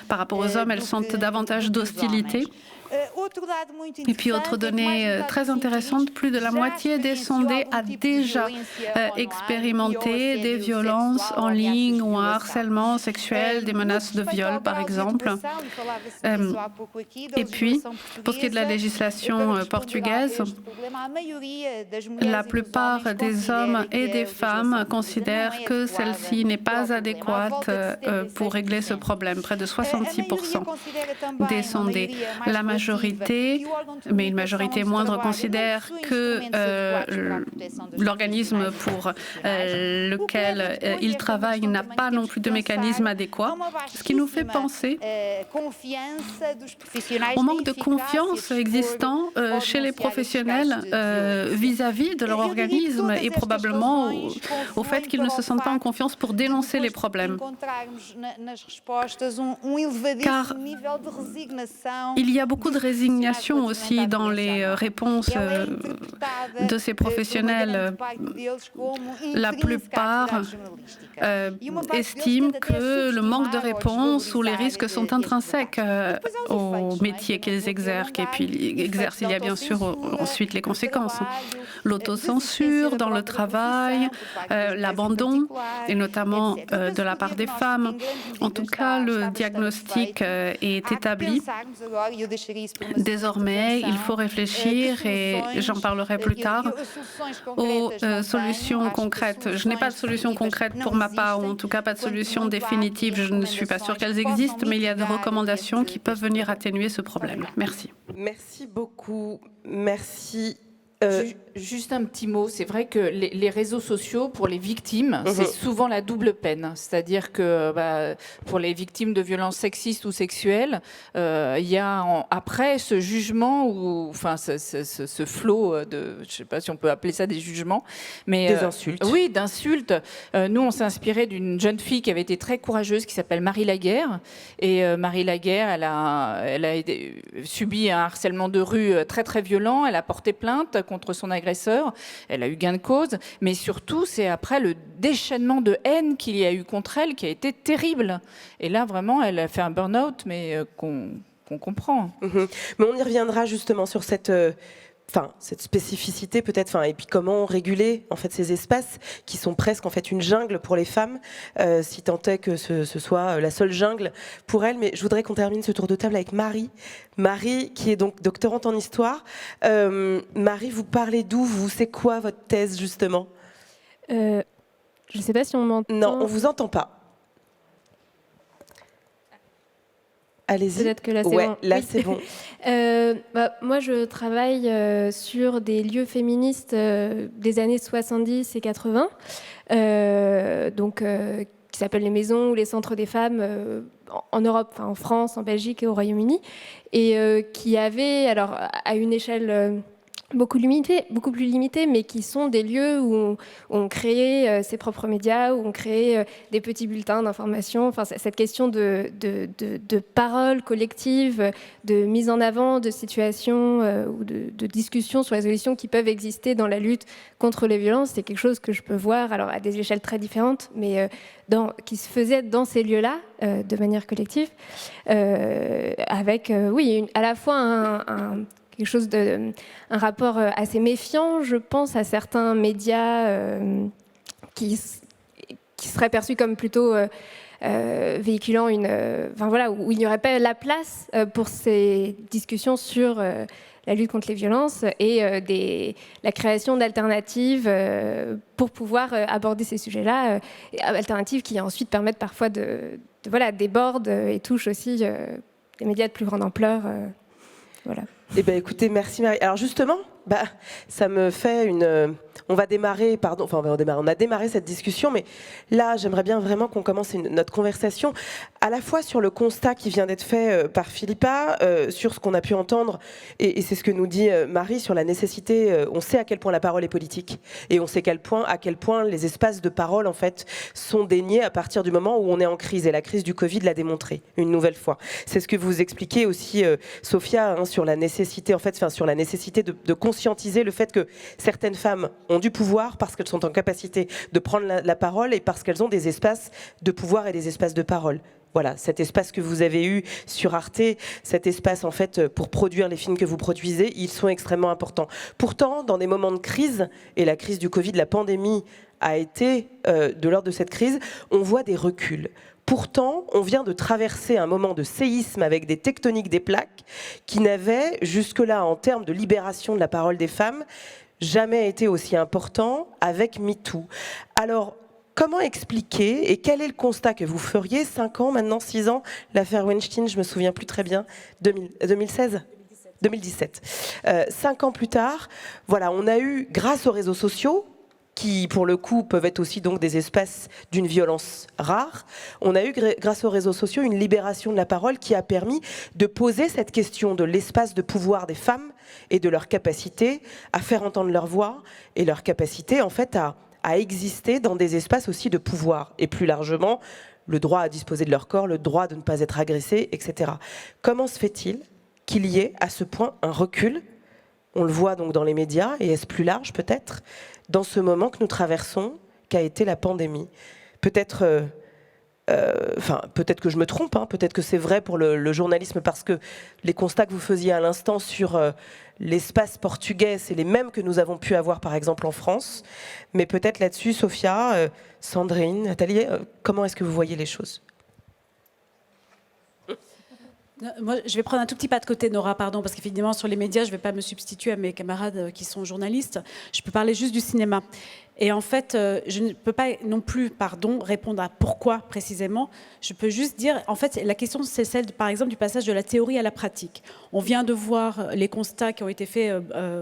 Par rapport aux hommes, elles sentent davantage d'hostilité. Et puis, autre donnée très intéressante, plus de la moitié des sondés a déjà expérimenté des violences en ligne ou un harcèlement sexuel, des menaces de viol, par exemple. Et puis, pour ce qui est de la législation portugaise, la plupart des hommes et des femmes considèrent que celle-ci n'est pas adéquate pour régler ce problème. Près de 66% des sondés. La majorité, mais une majorité moindre, considère que l'organisme pour lequel il travaille n'a pas non plus de mécanisme adéquat, ce qui nous fait penser au manque de confiance existant chez les professionnels vis-à-vis de leur organisme et probablement au fait qu'ils ne se sentent pas en confiance pour dénoncer les problèmes. Car il y a beaucoup de résignation aussi dans les réponses de ces professionnels. La plupart estiment que le manque de réponse ou les risques sont intrinsèques au métier qu'ils exercent. Et puis, il y a bien sûr ensuite les conséquences. L'autocensure dans le travail, l'abandon, et notamment de la part des femmes. En tout cas, le diagnostic est établi. Désormais, il faut réfléchir, et j'en parlerai plus tard, aux solutions concrètes. Je n'ai pas de solution concrète pour ma part, ou en tout cas pas de solution définitive. Je ne suis pas sûre qu'elles existent, mais il y a des recommandations qui peuvent venir atténuer ce problème. Merci. Merci beaucoup. Merci. Juste un petit mot, c'est vrai que les réseaux sociaux, pour les victimes, c'est souvent la double peine. C'est-à-dire que pour les victimes de violences sexistes ou sexuelles, il y a après ce jugement, ou enfin ce flot de, je ne sais pas si on peut appeler ça des jugements, mais des insultes. Oui, d'insultes. Nous, on s'est inspiré d'une jeune fille qui avait été très courageuse, qui s'appelle Marie Laguerre. Et Marie Laguerre, elle a subi un harcèlement de rue très très violent. Elle a porté plainte contre son agresseur, elle a eu gain de cause, mais surtout c'est après le déchaînement de haine qu'il y a eu contre elle qui a été terrible. Et là vraiment elle a fait un burn-out, mais qu'on comprend. Mais on y reviendra justement sur cette spécificité peut-être, et puis comment réguler en fait ces espaces qui sont presque en fait une jungle pour les femmes, si tant est que ce soit la seule jungle pour elles. Mais je voudrais qu'on termine ce tour de table avec Marie. Marie, qui est donc doctorante en histoire. Marie, vous parlez d'où? C'est quoi votre thèse justement? Je ne sais pas si on m'entend. Non, on vous entend pas. Allez-y. Peut-être que là, c'est bon. Là, oui. C'est bon. Moi, je travaille sur des lieux féministes des années 70 et 80, qui s'appellent les maisons ou les centres des femmes en Europe, en France, en Belgique et au Royaume-Uni, et qui avaient, alors, à une échelle beaucoup plus limitée, mais qui sont des lieux où on crée ses propres médias, où on crée des petits bulletins d'information. Enfin, cette question de parole collective, de mise en avant de situations ou de discussions sur les solutions qui peuvent exister dans la lutte contre les violences, c'est quelque chose que je peux voir, alors à des échelles très différentes, mais qui se faisait dans ces lieux-là, de manière collective, avec, à la fois quelque chose un rapport assez méfiant, je pense, à certains médias qui seraient perçus comme plutôt véhiculant où il n'y aurait pas la place pour ces discussions sur la lutte contre les violences et la création d'alternatives pour pouvoir aborder ces sujets-là, alternatives qui ensuite permettent parfois débordent et touchent aussi des médias de plus grande ampleur. Voilà. Eh bien, écoutez, merci Marie. Alors justement, ça me fait on a démarré cette discussion, mais là, j'aimerais bien vraiment qu'on commence notre conversation à la fois sur le constat qui vient d'être fait par Philippa, sur ce qu'on a pu entendre, et c'est ce que nous dit Marie sur la nécessité. On sait à quel point la parole est politique, et on sait à quel point les espaces de parole en fait sont déniés à partir du moment où on est en crise, et la crise du Covid l'a démontré une nouvelle fois. C'est ce que vous expliquez aussi, Sophia, sur la nécessité, de conscientiser le fait que certaines femmes ont du pouvoir parce qu'elles sont en capacité de prendre la parole et parce qu'elles ont des espaces de pouvoir et des espaces de parole. Voilà, cet espace que vous avez eu sur Arte, cet espace en fait pour produire les films que vous produisez, ils sont extrêmement importants. Pourtant, dans des moments de crise, et la crise du Covid, la pandémie a été de l'ordre de cette crise, on voit des reculs. Pourtant, on vient de traverser un moment de séisme avec des tectoniques des plaques qui n'avaient jusque-là, en termes de libération de la parole des femmes, jamais été aussi important avec MeToo. Alors, comment expliquer et quel est le constat que vous feriez 5 ans, maintenant 6 ans, l'affaire Weinstein, je me souviens plus très bien, 2016 2017. 5 ans plus tard, voilà, on a eu, grâce aux réseaux sociaux, qui, pour le coup, peuvent être aussi donc des espaces d'une violence rare. On a eu, grâce aux réseaux sociaux, une libération de la parole qui a permis de poser cette question de l'espace de pouvoir des femmes et de leur capacité à faire entendre leur voix et leur capacité, en fait, à exister dans des espaces aussi de pouvoir. Et plus largement, le droit à disposer de leur corps, le droit de ne pas être agressé, etc. Comment se fait-il qu'il y ait à ce point un recul ? On le voit donc dans les médias, et est-ce plus large peut-être, dans ce moment que nous traversons, qu'a été la pandémie. Peut-être que je me trompe, peut-être que c'est vrai pour le journalisme, parce que les constats que vous faisiez à l'instant sur l'espace portugais, c'est les mêmes que nous avons pu avoir par exemple en France. Mais peut-être là-dessus, Sophia, Sandrine, Nathalie, comment est-ce que vous voyez les choses ? Moi, je vais prendre un tout petit pas de côté, Nora, pardon, parce qu'évidemment, sur les médias, je ne vais pas me substituer à mes camarades qui sont journalistes. Je peux parler juste du cinéma. Et en fait, je ne peux pas non plus, répondre à pourquoi précisément. Je peux juste dire, en fait, la question, c'est celle, par exemple, du passage de la théorie à la pratique. On vient de voir les constats qui ont été faits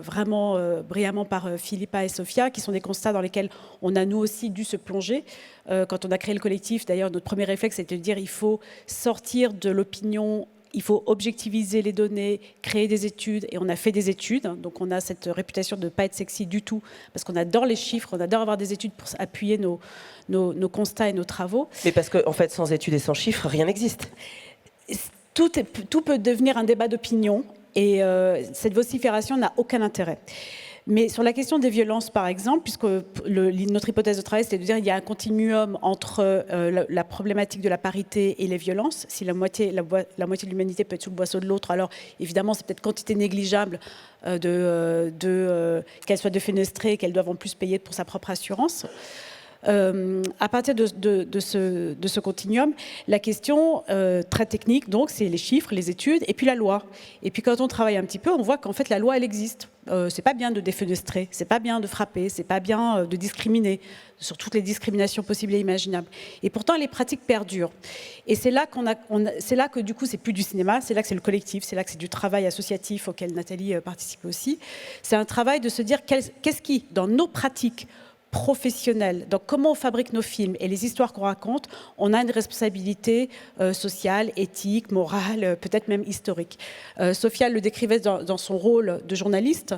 vraiment brillamment par Philippa et Sophia, qui sont des constats dans lesquels on a nous aussi dû se plonger. Quand on a créé le collectif, d'ailleurs, notre premier réflexe, c'était de dire il faut sortir de l'opinion. Il faut objectiviser les données, créer des études, et on a fait des études. Donc on a cette réputation de ne pas être sexy du tout, parce qu'on adore les chiffres, on adore avoir des études pour appuyer nos constats et nos travaux. Mais parce qu'en fait, sans études et sans chiffres, rien n'existe. Tout peut devenir un débat d'opinion, et cette vocifération n'a aucun intérêt. Mais sur la question des violences, par exemple, puisque notre hypothèse de travail, c'était de dire qu'il y a un continuum entre la problématique de la parité et les violences. Si la moitié de l'humanité peut être sous le boisseau de l'autre, alors évidemment, c'est peut-être quantité négligeable qu'elle soit défenestrée, qu'elle doive en plus payer pour sa propre assurance. À partir de ce continuum, la question très technique, donc, c'est les chiffres, les études, et puis la loi. Et puis quand on travaille un petit peu, on voit qu'en fait la loi, elle existe. C'est pas bien de défenestrer, c'est pas bien de frapper, c'est pas bien de discriminer, sur toutes les discriminations possibles et imaginables. Et pourtant, les pratiques perdurent. Et c'est là c'est là que du coup, c'est plus du cinéma, c'est là que c'est le collectif, c'est là que c'est du travail associatif auquel Nathalie participe aussi. C'est un travail de se dire qu'est-ce qui, dans nos pratiques professionnels, donc comment on fabrique nos films et les histoires qu'on raconte, on a une responsabilité sociale, éthique, morale, peut-être même historique. Sophia le décrivait dans son rôle de journaliste.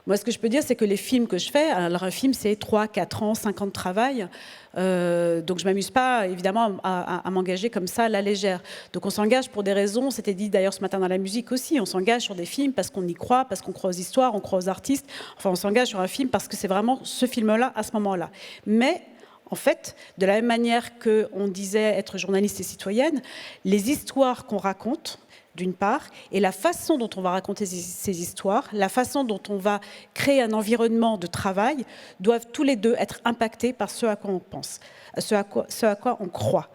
Moi, ce que je peux dire, c'est que les films que je fais, alors un film, c'est 3, 4 ans, 5 ans de travail. Donc, je ne m'amuse pas, évidemment, à m'engager comme ça, à la légère. Donc, on s'engage pour des raisons, c'était dit d'ailleurs ce matin dans la musique aussi, on s'engage sur des films parce qu'on y croit, parce qu'on croit aux histoires, on croit aux artistes. Enfin, on s'engage sur un film parce que c'est vraiment ce film-là, à ce moment-là. Mais, en fait, de la même manière qu'on disait être journaliste et citoyenne, les histoires qu'on raconte, d'une part, et la façon dont on va raconter ces histoires, la façon dont on va créer un environnement de travail, doivent tous les deux être impactés par ce à quoi on pense, ce à quoi on croit.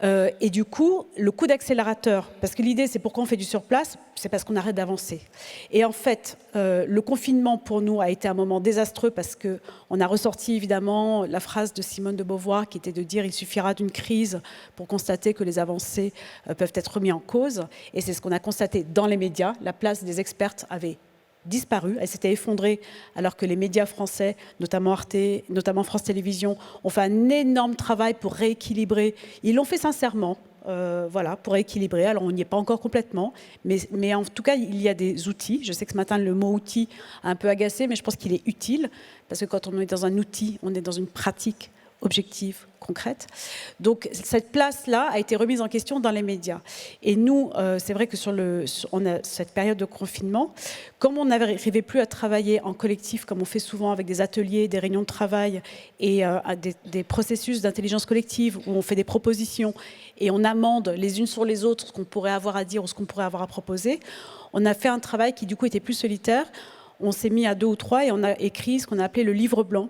Et du coup, le coup d'accélérateur, parce que l'idée, c'est pourquoi on fait du surplace, c'est parce qu'on arrête d'avancer. Et en fait, le confinement, pour nous, a été un moment désastreux parce qu'on a ressorti, évidemment, la phrase de Simone de Beauvoir qui était de dire « il suffira d'une crise pour constater que les avancées peuvent être remises en cause ». Et c'est ce qu'on a constaté dans les médias. La place des expertes avait disparu, elle s'était effondrée alors que les médias français, notamment Arte, notamment France Télévisions, ont fait un énorme travail pour rééquilibrer. Ils l'ont fait sincèrement, voilà, pour rééquilibrer. Alors on n'y est pas encore complètement, mais en tout cas il y a des outils. Je sais que ce matin le mot outil a un peu agacé, mais je pense qu'il est utile parce que quand on est dans un outil, on est dans une pratique objective, concrète. Donc cette place-là a été remise en question dans les médias. Et nous, c'est vrai que on a cette période de confinement, comme on n'arrivait plus à travailler en collectif, comme on fait souvent avec des ateliers, des réunions de travail et des processus d'intelligence collective où on fait des propositions et on amende les unes sur les autres ce qu'on pourrait avoir à dire ou ce qu'on pourrait avoir à proposer, on a fait un travail qui du coup était plus solitaire. On s'est mis à 2 ou 3 et on a écrit ce qu'on a appelé le livre blanc,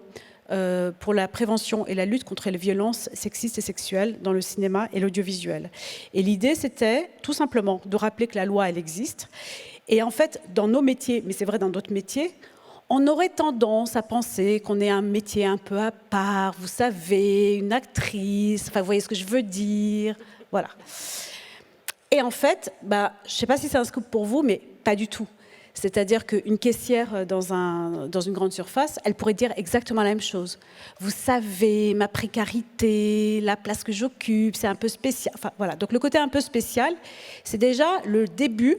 pour la prévention et la lutte contre les violences sexistes et sexuelles dans le cinéma et l'audiovisuel. Et l'idée, c'était tout simplement de rappeler que la loi, elle existe. Et en fait, dans nos métiers, mais c'est vrai dans d'autres métiers, on aurait tendance à penser qu'on est un métier un peu à part, vous savez, une actrice, enfin, vous voyez ce que je veux dire, voilà. Et en fait, je ne sais pas si c'est un scoop pour vous, mais pas du tout. C'est-à-dire qu'une caissière dans une grande surface, elle pourrait dire exactement la même chose. Vous savez, ma précarité, la place que j'occupe, c'est un peu spécial. Enfin, voilà. Donc le côté un peu spécial, c'est déjà le début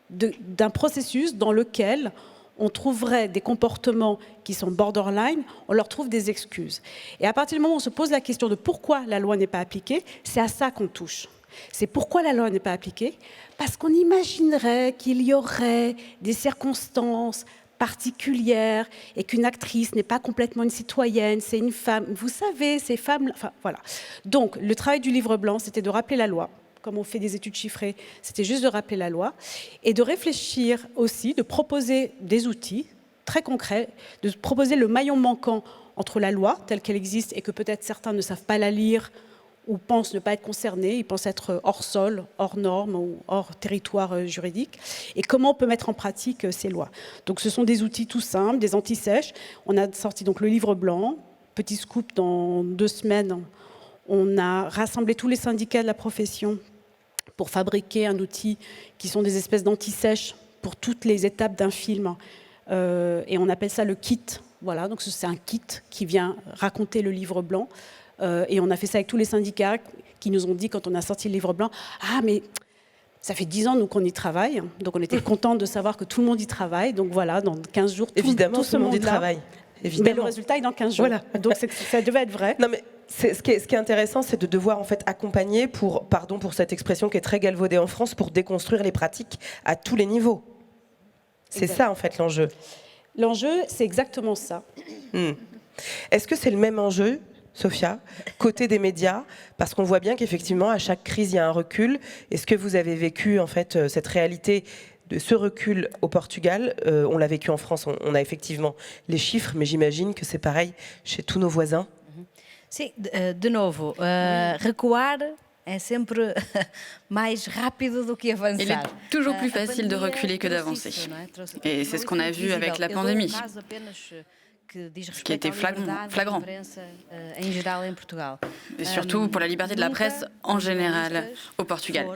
d'un processus dans lequel on trouverait des comportements qui sont borderline, on leur trouve des excuses. Et à partir du moment où on se pose la question de pourquoi la loi n'est pas appliquée, c'est à ça qu'on touche. C'est pourquoi la loi n'est pas appliquée, parce qu'on imaginerait qu'il y aurait des circonstances particulières et qu'une actrice n'est pas complètement une citoyenne, c'est une femme. Vous savez, ces femmes... Enfin, voilà. Donc, le travail du livre blanc, c'était de rappeler la loi. Comme on fait des études chiffrées, c'était juste de rappeler la loi et de réfléchir aussi, de proposer des outils très concrets, de proposer le maillon manquant entre la loi telle qu'elle existe et que peut-être certains ne savent pas la lire ou pensent ne pas être concernés, ils pensent être hors sol, hors normes ou hors territoire juridique, et comment on peut mettre en pratique ces lois. Donc ce sont des outils tout simples, des anti-sèches. On a sorti donc le livre blanc, petit scoop, dans 2 semaines, on a rassemblé tous les syndicats de la profession pour fabriquer un outil qui sont des espèces d'anti-sèches pour toutes les étapes d'un film, et on appelle ça le kit. Voilà, donc c'est un kit qui vient raconter le livre blanc. Et on a fait ça avec tous les syndicats qui nous ont dit, quand on a sorti le livre blanc, « Ah, mais ça fait 10 ans nous qu'on y travaille. » Donc on était contents de savoir que tout le monde y travaille. Donc voilà, dans 15 jours, évidemment, tout ce monde y travaille. Évidemment. Mais le résultat est dans 15 jours. Voilà. Donc ça devait être vrai. Non, mais ce qui est intéressant, c'est de devoir en fait accompagner, pardon pour cette expression qui est très galvaudée en France, pour déconstruire les pratiques à tous les niveaux. C'est ça en fait l'enjeu. L'enjeu, c'est exactement ça. Est-ce que c'est le même enjeu, Sophia, côté des médias, parce qu'on voit bien qu'effectivement à chaque crise il y a un recul. Est-ce que vous avez vécu en fait cette réalité de ce recul au Portugal? On l'a vécu en France, on a effectivement les chiffres, mais j'imagine que c'est pareil chez tous nos voisins. Sim, de novo, recuar é sempre mais rápido do que avançar. Il est toujours plus facile de reculer que d'avancer. Et c'est ce qu'on a vu avec la pandémie. Ce qui a été flagrant. Et surtout pour la liberté de la presse en général au Portugal.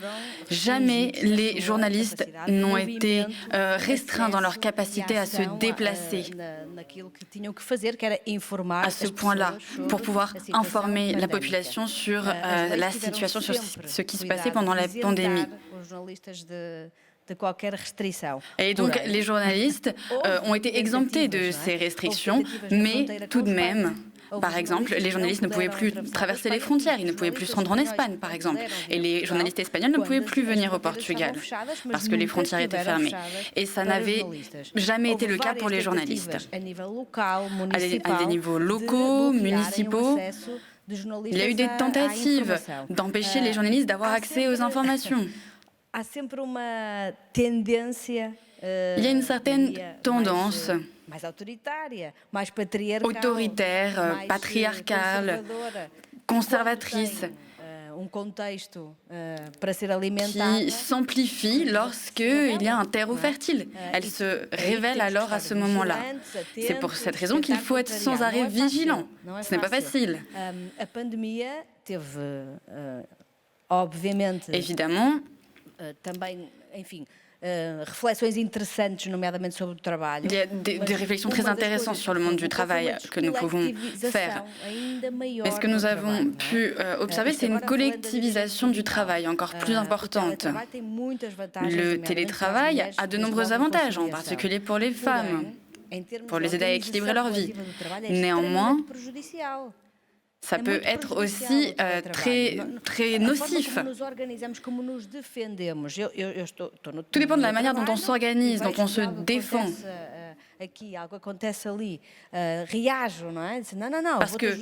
Jamais les journalistes n'ont été restreints dans leur capacité à se déplacer à ce point-là pour pouvoir informer la population sur la situation, sur ce qui se passait pendant la pandémie. Et donc les journalistes ont été exemptés de ces restrictions, mais tout de même, par exemple, les journalistes ne pouvaient plus traverser les frontières, ils ne pouvaient plus se rendre en Espagne, par exemple. Et les journalistes espagnols ne pouvaient plus venir au Portugal parce que les frontières étaient fermées. Et ça n'avait jamais été le cas pour les journalistes. À des niveaux locaux, municipaux, il y a eu des tentatives d'empêcher les journalistes d'avoir accès aux informations. Il y a une certaine tendance autoritaire, patriarcale, conservatrice, qui s'amplifie lorsqu'il y a un terreau fertile. Elle se révèle alors à ce moment-là. C'est pour cette raison qu'il faut être sans arrêt vigilant. Ce n'est pas facile. Évidemment, il y a des réflexions très intéressantes sur le monde du travail que nous pouvons faire. Mais ce que nous avons pu observer, c'est une collectivisation du travail encore plus importante. Le télétravail a de nombreux avantages, en particulier pour les femmes, pour les aider à équilibrer leur vie. Néanmoins, ça peut être aussi très nocif. Tout dépend de la manière dont on s'organise, dont on se défend. Parce que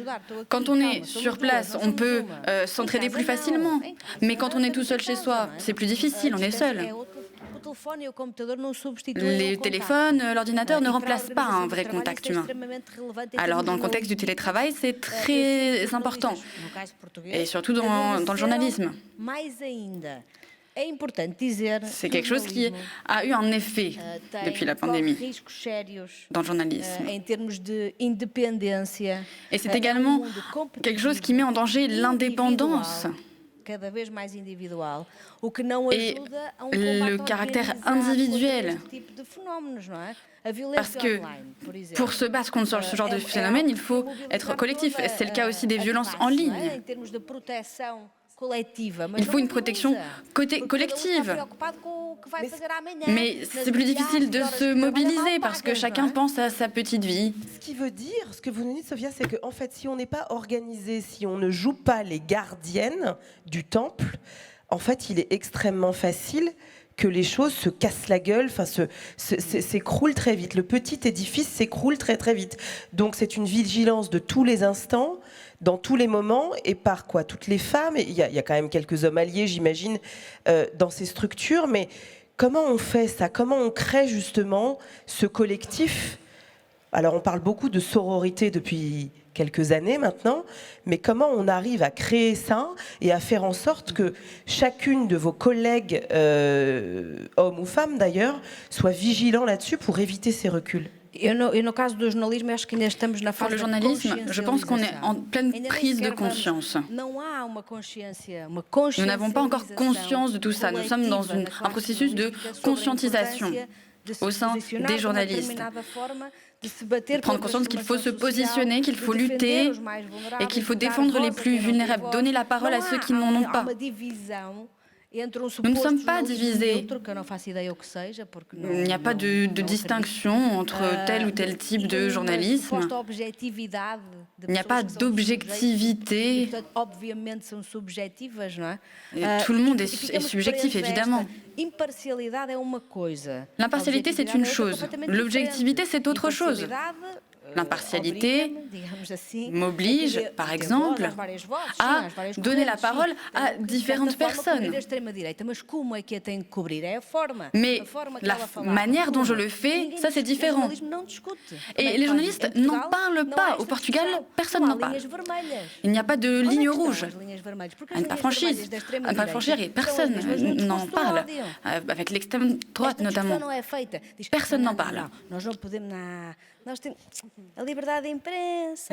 quand on est sur place, on peut s'entraider plus facilement. Mais quand on est tout seul chez soi, c'est plus difficile, on est seul. Les téléphones, l'ordinateur ne remplacent pas un vrai contact humain. Alors dans le contexte du télétravail, c'est très important, et surtout dans le journalisme. C'est quelque chose qui a eu un effet depuis la pandémie dans le journalisme. Et c'est également quelque chose qui met en danger l'indépendance et le caractère individuel. Parce que pour se battre contre ce genre de phénomène, il faut être collectif. C'est le cas aussi des violences en ligne. Il faut une protection collective. Mais c'est plus difficile de se mobiliser parce que chacun pense à sa petite vie. Ce qui veut dire, ce que vous nous dites, Sophia, c'est qu'en fait, si on n'est pas organisé, si on ne joue pas les gardiennes du temple, en fait, il est extrêmement facile que les choses se cassent la gueule, enfin s'écroulent très vite. Le petit édifice s'écroule très très vite. Donc c'est une vigilance de tous les instants, dans tous les moments, et par quoi toutes les femmes. Il y a quand même quelques hommes alliés, j'imagine, dans ces structures. Mais comment on fait ça? Comment on crée justement ce collectif? Alors on parle beaucoup de sororité depuis quelques années maintenant, mais comment on arrive à créer ça et à faire en sorte que chacune de vos collègues, hommes ou femmes d'ailleurs, soit vigilant là-dessus pour éviter ces reculs? Pour le journalisme, je pense qu'on est en pleine prise de conscience. Nous n'avons pas encore conscience de tout ça. Nous sommes dans un processus de conscientisation au sein des journalistes. Prendre conscience qu'il faut se positionner, qu'il faut lutter et qu'il faut défendre les plus vulnérables, donner la parole à ceux qui n'en ont pas. Nous ne sommes pas divisés. Il n'y a pas de distinction entre tel ou tel type de journalisme. Il n'y a pas d'objectivité. Tout le monde est subjectif, évidemment. L'impartialité, c'est une chose. L'objectivité, c'est autre chose. L'impartialité m'oblige, par exemple, à donner la parole à différentes personnes. Mais la manière dont je le fais, ça c'est différent. Et les journalistes n'en parlent pas. Au Portugal, personne n'en parle. Il n'y a pas de ligne rouge à ne pas franchir, et personne n'en parle. Avec l'extrême droite notamment. Personne n'en parle.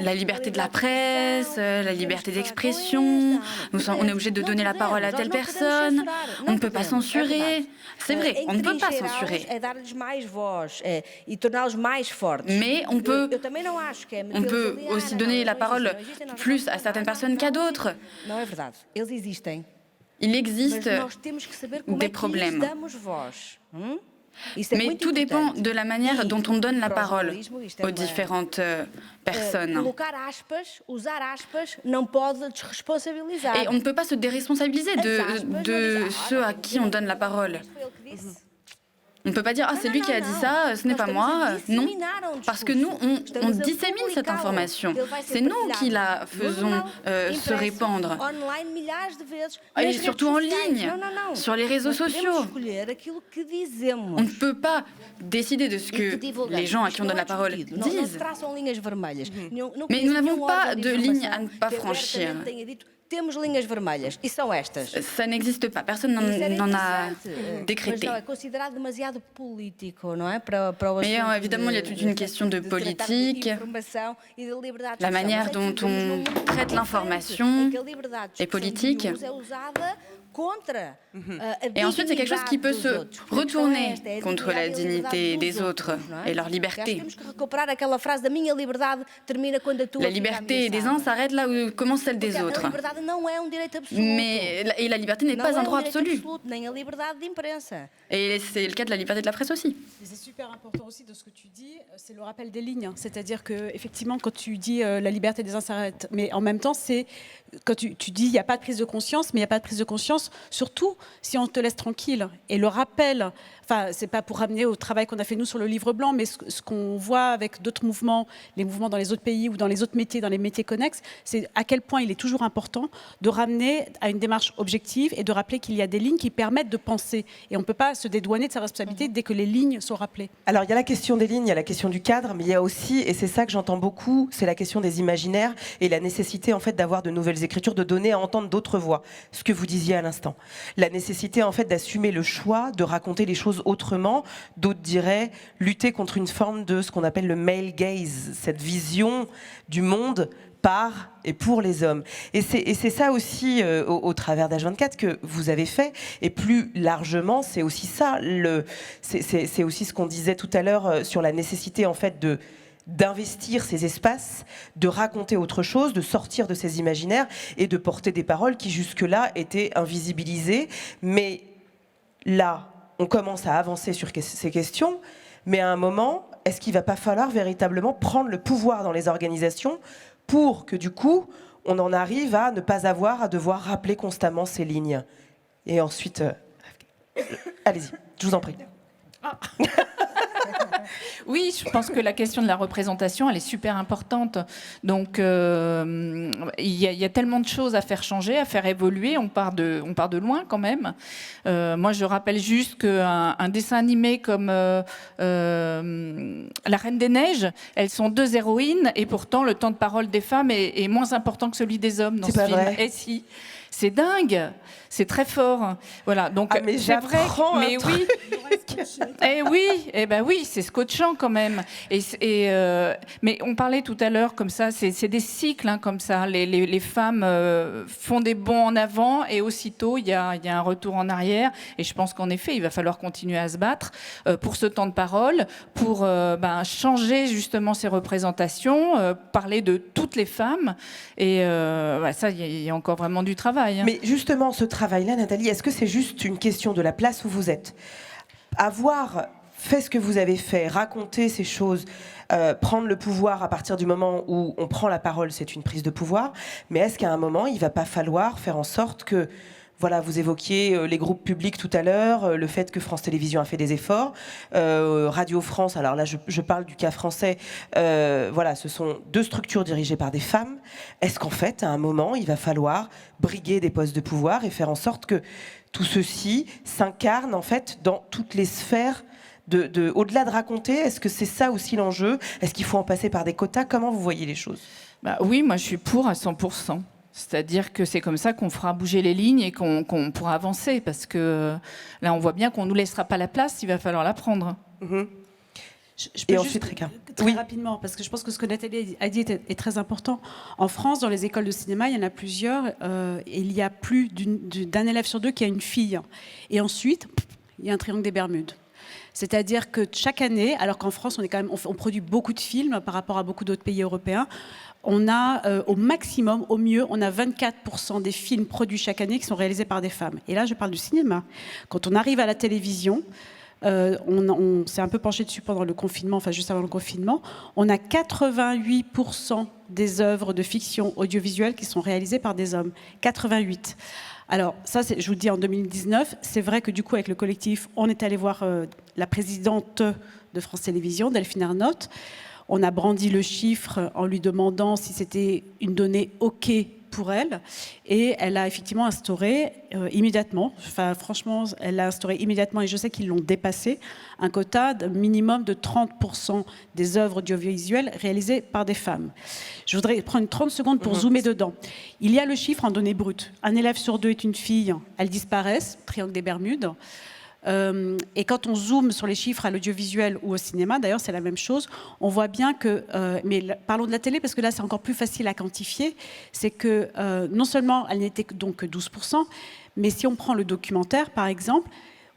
La liberté de la presse, la liberté d'expression, on est obligé de donner la parole à telle personne, on ne peut pas censurer. C'est vrai, on ne peut pas censurer. Mais on peut aussi donner la parole plus à certaines personnes qu'à d'autres. Il existe des problèmes. Mais tout dépend de la manière dont on donne la parole aux différentes personnes. Et on ne peut pas se déresponsabiliser de ceux à qui on donne la parole. On ne peut pas dire « Ah, c'est lui qui a dit ça, ce n'est pas moi ». Non, parce que nous, on dissémine cette information. C'est nous qui la faisons se répandre. Et surtout en ligne, sur les réseaux sociaux. On ne peut pas décider de ce que les gens à qui on donne la parole disent. Mais nous n'avons pas de ligne à ne pas franchir. temos linhas vermelhas e são estas. Ça n'existe pas, personne n'en a décrété. Mas não, é considerado demasiado político, não é? Mais évidemment, il y a toute une question de politique, la manière dont on traite l'information est politique. Et ensuite, c'est quelque chose qui peut se retourner contre la dignité des autres et leur liberté. La liberté des uns s'arrête là où commence celle des autres. Mais la liberté n'est pas un droit absolu. Et c'est le cas de la liberté de la presse aussi. C'est super important aussi de ce que tu dis, c'est le rappel des lignes. C'est-à-dire qu'effectivement, quand tu dis la liberté des uns s'arrête, mais en même temps, c'est quand tu dis il n'y a pas de prise de conscience, mais il n'y a pas de prise de conscience, surtout si on te laisse tranquille. Et le rappel, enfin, c'est pas pour ramener au travail qu'on a fait nous sur le livre blanc, mais ce qu'on voit avec d'autres mouvements, les mouvements dans les autres pays ou dans les autres métiers, dans les métiers connexes, c'est à quel point il est toujours important de ramener à une démarche objective et de rappeler qu'il y a des lignes qui permettent de penser. Et on ne peut pas se dédouaner de sa responsabilité dès que les lignes sont rappelées. Alors, il y a la question des lignes, il y a la question du cadre, mais il y a aussi, et c'est ça que j'entends beaucoup, c'est la question des imaginaires et la nécessité en fait d'avoir de nouvelles écritures, de donner à entendre d'autres voix. Ce que vous disiez à l'instant. La nécessité en fait d'assumer le choix de raconter les choses autrement. D'autres diraient lutter contre une forme de ce qu'on appelle le male gaze, cette vision du monde par et pour les hommes. Et c'est ça aussi au travers d'H24 que vous avez fait. Et plus largement, c'est aussi ça. C'est aussi ce qu'on disait tout à l'heure sur la nécessité en fait d'investir ces espaces, de raconter autre chose, de sortir de ces imaginaires et de porter des paroles qui jusque-là étaient invisibilisées. Mais là, on commence à avancer sur ces questions, mais à un moment, est-ce qu'il ne va pas falloir véritablement prendre le pouvoir dans les organisations pour que du coup, on en arrive à ne pas avoir à devoir rappeler constamment ces lignes? Et ensuite, allez-y, je vous en prie. Ah. Oui, je pense que la question de la représentation, elle est super importante. Donc, il y a tellement de choses à faire changer, à faire évoluer. On part de loin quand même. Moi, je rappelle juste qu'un dessin animé comme La Reine des Neiges, elles sont deux héroïnes et pourtant le temps de parole des femmes est moins important que celui des hommes dans ce film. Vrai. Et si. C'est dingue, c'est très fort. Voilà, donc mais c'est vrai. Mais oui, oui, c'est scotchant quand même. Mais on parlait tout à l'heure comme ça, c'est des cycles hein, comme ça. Les femmes font des bonds en avant et aussitôt il y a un retour en arrière. Et je pense qu'en effet, il va falloir continuer à se battre pour ce temps de parole, pour changer justement ces représentations, parler de toutes les femmes. Et ça, il y a encore vraiment du travail. Mais justement, ce travail-là, Nathalie, est-ce que c'est juste une question de la place où vous êtes? Avoir fait ce que vous avez fait, raconter ces choses, prendre le pouvoir à partir du moment où on prend la parole, c'est une prise de pouvoir. Mais est-ce qu'à un moment, il ne va pas falloir faire en sorte que... Voilà, vous évoquiez les groupes publics tout à l'heure, le fait que France Télévisions a fait des efforts. Radio France, alors là, je parle du cas français. Voilà, ce sont deux structures dirigées par des femmes. Est-ce qu'en fait, à un moment, il va falloir briguer des postes de pouvoir et faire en sorte que tout ceci s'incarne en fait dans toutes les sphères au-delà de raconter? Est-ce que c'est ça aussi l'enjeu? Est-ce qu'il faut en passer par des quotas? Comment vous voyez les choses? Oui, moi, je suis pour à 100%. C'est-à-dire que c'est comme ça qu'on fera bouger les lignes et qu'on pourra avancer. Parce que là, on voit bien qu'on ne nous laissera pas la place, il va falloir la prendre. Mmh. Je peux juste très rapidement, parce que je pense que ce que Nathalie a dit est très important. En France, dans les écoles de cinéma, il y en a plusieurs. Et il y a plus d'un élève sur deux qui a une fille. Et ensuite, il y a un triangle des Bermudes. C'est-à-dire que chaque année, alors qu'en France, on produit beaucoup de films par rapport à beaucoup d'autres pays européens, on a au maximum, au mieux, on a 24% des films produits chaque année qui sont réalisés par des femmes. Et là, je parle du cinéma. Quand on arrive à la télévision, on s'est un peu penché dessus pendant le confinement, enfin juste avant le confinement, on a 88% des œuvres de fiction audiovisuelle qui sont réalisées par des hommes. 88%. Alors ça, je vous le dis, en 2019, c'est vrai que du coup, avec le collectif, on est allé voir la présidente de France Télévisions, Delphine Ernotte. On a brandi le chiffre en lui demandant si c'était une donnée OK pour elle et elle a effectivement instauré immédiatement, enfin franchement, elle l'a instauré immédiatement et je sais qu'ils l'ont dépassé, un quota de minimum de 30% des œuvres audiovisuelles réalisées par des femmes. Je voudrais prendre 30 secondes pour zoomer dedans. Il y a le chiffre en données brutes. Un élève sur 2 est une fille, elles disparaissent, triangle des Bermudes. Et quand on zoome sur les chiffres à l'audiovisuel ou au cinéma, d'ailleurs c'est la même chose, on voit bien que, parlons de la télé parce que là c'est encore plus facile à quantifier, c'est que non seulement elle n'était donc que 12%, mais si on prend le documentaire par exemple,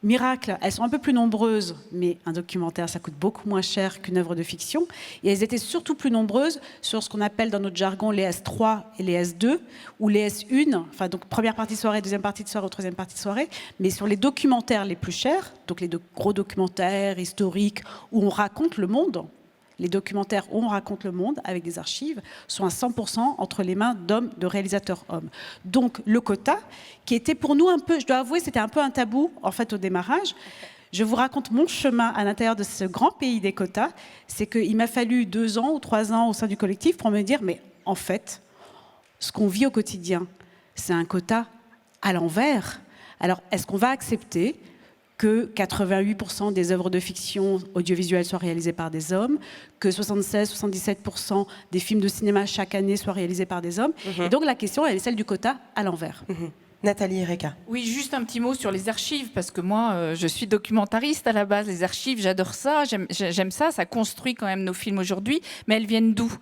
Miracle, elles sont un peu plus nombreuses, mais un documentaire, ça coûte beaucoup moins cher qu'une œuvre de fiction. Et elles étaient surtout plus nombreuses sur ce qu'on appelle dans notre jargon les S3 et les S2, ou les S1, enfin donc première partie de soirée, deuxième partie de soirée ou troisième partie de soirée, mais sur les documentaires les plus chers, donc les gros documentaires historiques où on raconte le monde, les documentaires où on raconte le monde avec des archives sont à 100% entre les mains d'hommes, de réalisateurs hommes. Donc le quota, qui était pour nous un peu, je dois avouer, c'était un peu un tabou en fait au démarrage. Je vous raconte mon chemin à l'intérieur de ce grand pays des quotas, c'est qu'il m'a fallu 2 ans ou 3 ans au sein du collectif pour me dire, mais en fait, ce qu'on vit au quotidien, c'est un quota à l'envers. Alors, est-ce qu'on va accepter que 88% des œuvres de fiction audiovisuelle soient réalisées par des hommes, que 76-77% des films de cinéma chaque année soient réalisés par des hommes. Et donc la question, elle est celle du quota à l'envers. Nathalie Eureka. Oui, juste un petit mot sur les archives, parce que moi, je suis documentariste à la base. Les archives, j'adore ça, j'aime ça, ça construit quand même nos films aujourd'hui, mais elles viennent d'où ?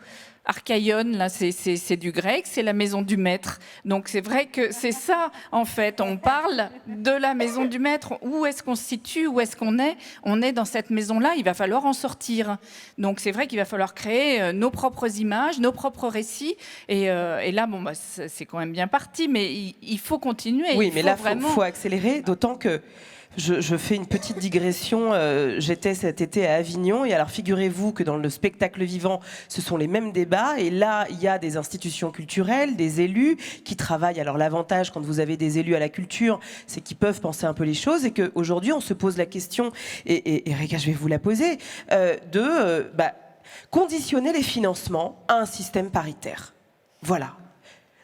Archaïon, là, c'est du grec, c'est la maison du maître. Donc c'est vrai que c'est ça, en fait. On parle de la maison du maître. Où est-ce qu'on se situe ? Où est-ce qu'on est ? On est dans cette maison-là, il va falloir en sortir. Donc c'est vrai qu'il va falloir créer nos propres images, nos propres récits. Et là, bon, bah, c'est quand même bien parti, mais il faut continuer. Oui, mais là, il faut accélérer, d'autant que je fais une petite digression. J'étais cet été à Avignon et alors figurez-vous que dans le spectacle vivant, ce sont les mêmes débats et là, il y a des institutions culturelles, des élus qui travaillent. Alors l'avantage quand vous avez des élus à la culture, c'est qu'ils peuvent penser un peu les choses et qu'aujourd'hui, on se pose la question, et Eureka, je vais vous la poser, de conditionner les financements à un système paritaire. Voilà.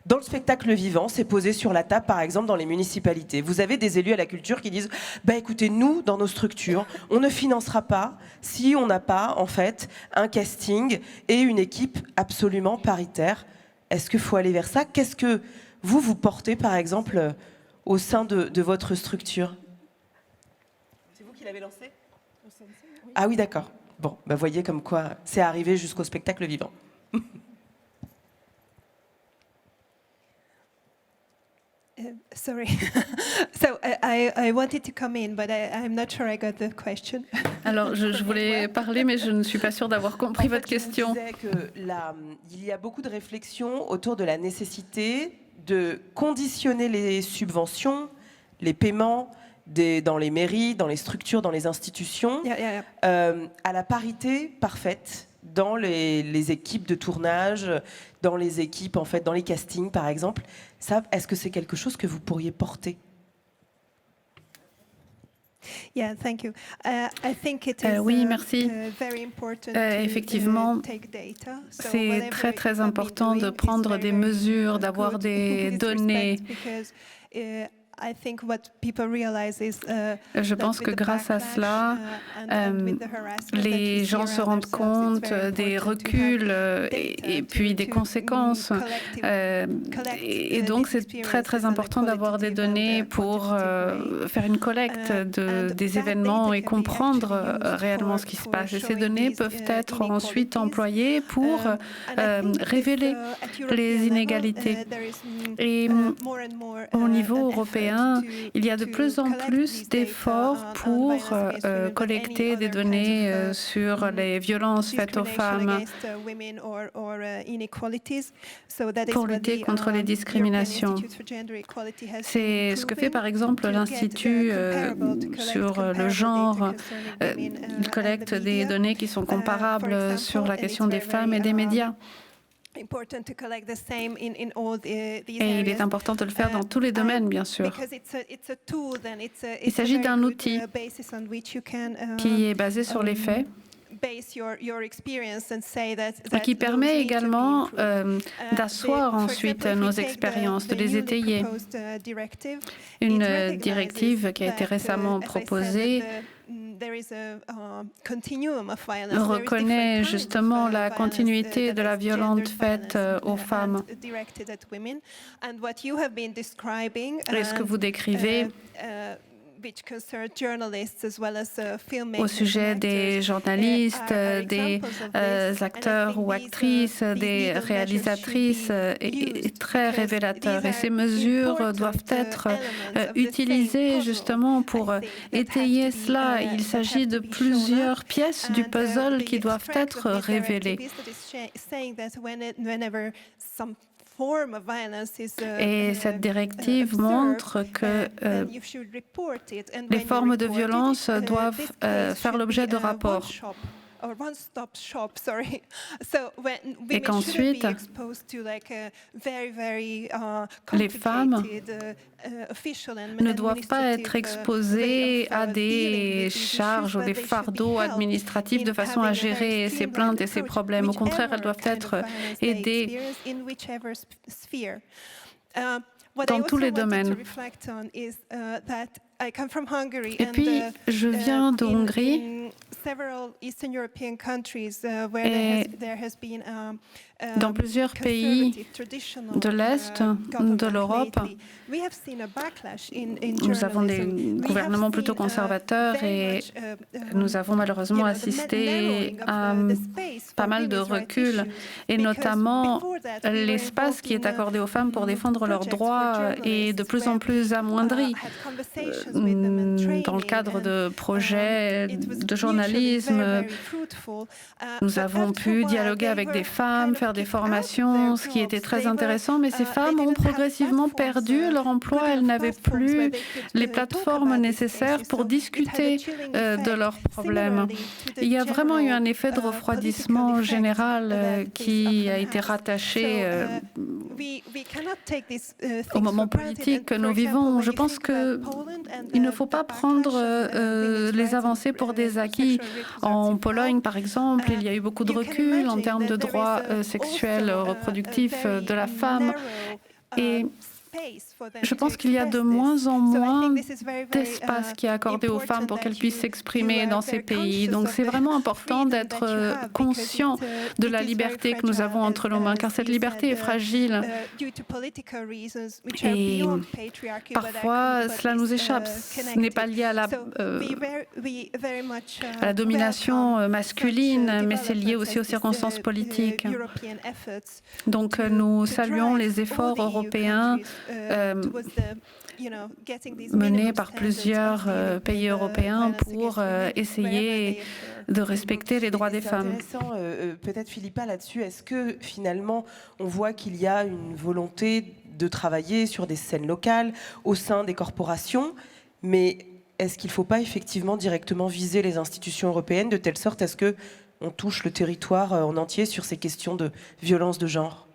Dans le spectacle vivant, c'est posé sur la table, par exemple, dans les municipalités. Vous avez des élus à la culture qui disent « écoutez, nous, dans nos structures, on ne financera pas si on n'a pas, en fait, un casting et une équipe absolument paritaire. » Est-ce qu'il faut aller vers ça ? Qu'est-ce que vous portez, par exemple, au sein de votre structure ? C'est vous qui l'avez lancé ? Ah oui, d'accord. Bon, voyez comme quoi c'est arrivé jusqu'au spectacle vivant. Sorry. So I wanted to come in, but I'm not sure I got the question. Alors, je voulais parler, mais je ne suis pas sûre d'avoir compris votre question. Je disais qu'il y a beaucoup de réflexions autour de la nécessité de conditionner les subventions, les paiements dans les mairies, dans les structures, dans les institutions, à la parité parfaite dans les équipes de tournage, dans les équipes, en fait, dans les castings, par exemple. Ça, est-ce que c'est quelque chose que vous pourriez porter ? Yeah, thank you. I think it is, oui, merci. Very important effectivement, c'est très très important de prendre des mesures, d'avoir des données. Je pense que grâce à cela, les gens se rendent compte des reculs et puis des conséquences. Et donc, c'est très, très important d'avoir des données pour faire une collecte des événements et comprendre réellement ce qui se passe. Et ces données peuvent être ensuite employées pour révéler les inégalités. Et au niveau européen, il y a de plus en plus d'efforts pour collecter des données sur les violences faites aux femmes, pour lutter contre les discriminations. C'est ce que fait par exemple l'Institut sur le genre. Il collecte des données qui sont comparables sur la question des femmes et des médias. Et il est important de le faire dans tous les domaines, bien sûr. Il s'agit d'un outil qui est basé sur les faits qui permet également d'asseoir ensuite nos expériences, de les étayer. Une directive qui a été récemment proposée reconnaît justement la continuité de la violence faite aux femmes. Et ce que vous décrivez au sujet des journalistes, des acteurs ou actrices, des réalisatrices est très révélateur. Et ces mesures doivent être utilisées justement pour étayer cela. Il s'agit de plusieurs pièces du puzzle qui doivent être révélées. Et cette directive montre que les formes de violence doivent faire l'objet de rapports. Et qu'ensuite, les femmes ne doivent pas être exposées à des charges ou des fardeaux administratifs de façon à gérer ces plaintes et ces problèmes. Au contraire, elles doivent être aidées dans tous les domaines. Et puis, je viens de Hongrie. Et dans plusieurs pays de l'Est de l'Europe, nous avons des gouvernements plutôt conservateurs et nous avons malheureusement assisté à pas mal de recul, et notamment l'espace qui est accordé aux femmes pour défendre leurs droits est de plus en plus amoindri. Dans le cadre de projets de journalisme, nous avons pu dialoguer avec des femmes, faire des formations, ce qui était très intéressant, mais ces femmes ont progressivement perdu leur emploi. Elles n'avaient plus les plateformes nécessaires pour discuter de leurs problèmes. Il y a vraiment eu un effet de refroidissement général qui a été rattaché au moment politique que nous vivons. Je pense qu'il ne faut pas prendre les avancées pour des acquis. En Pologne, par exemple, il y a eu beaucoup de recul en termes de droits sexuels reproductifs de la femme. Et je pense qu'il y a de moins en moins d'espace qui est accordé aux femmes pour qu'elles puissent s'exprimer dans ces pays. Donc c'est vraiment important d'être conscient de la liberté que nous avons entre nos mains, car cette liberté est fragile. Et parfois, cela nous échappe. Ce n'est pas lié à la domination masculine, mais c'est lié aussi aux circonstances politiques. Donc nous saluons les efforts européens menés par plusieurs pays européens pour essayer de respecter les droits des femmes. Peut-être Philippa là-dessus, est-ce que finalement on voit qu'il y a une volonté de travailler sur des scènes locales au sein des corporations, mais est-ce qu'il ne faut pas effectivement directement viser les institutions européennes de telle sorte à ce qu'on touche le territoire en entier sur ces questions de violence de genre ?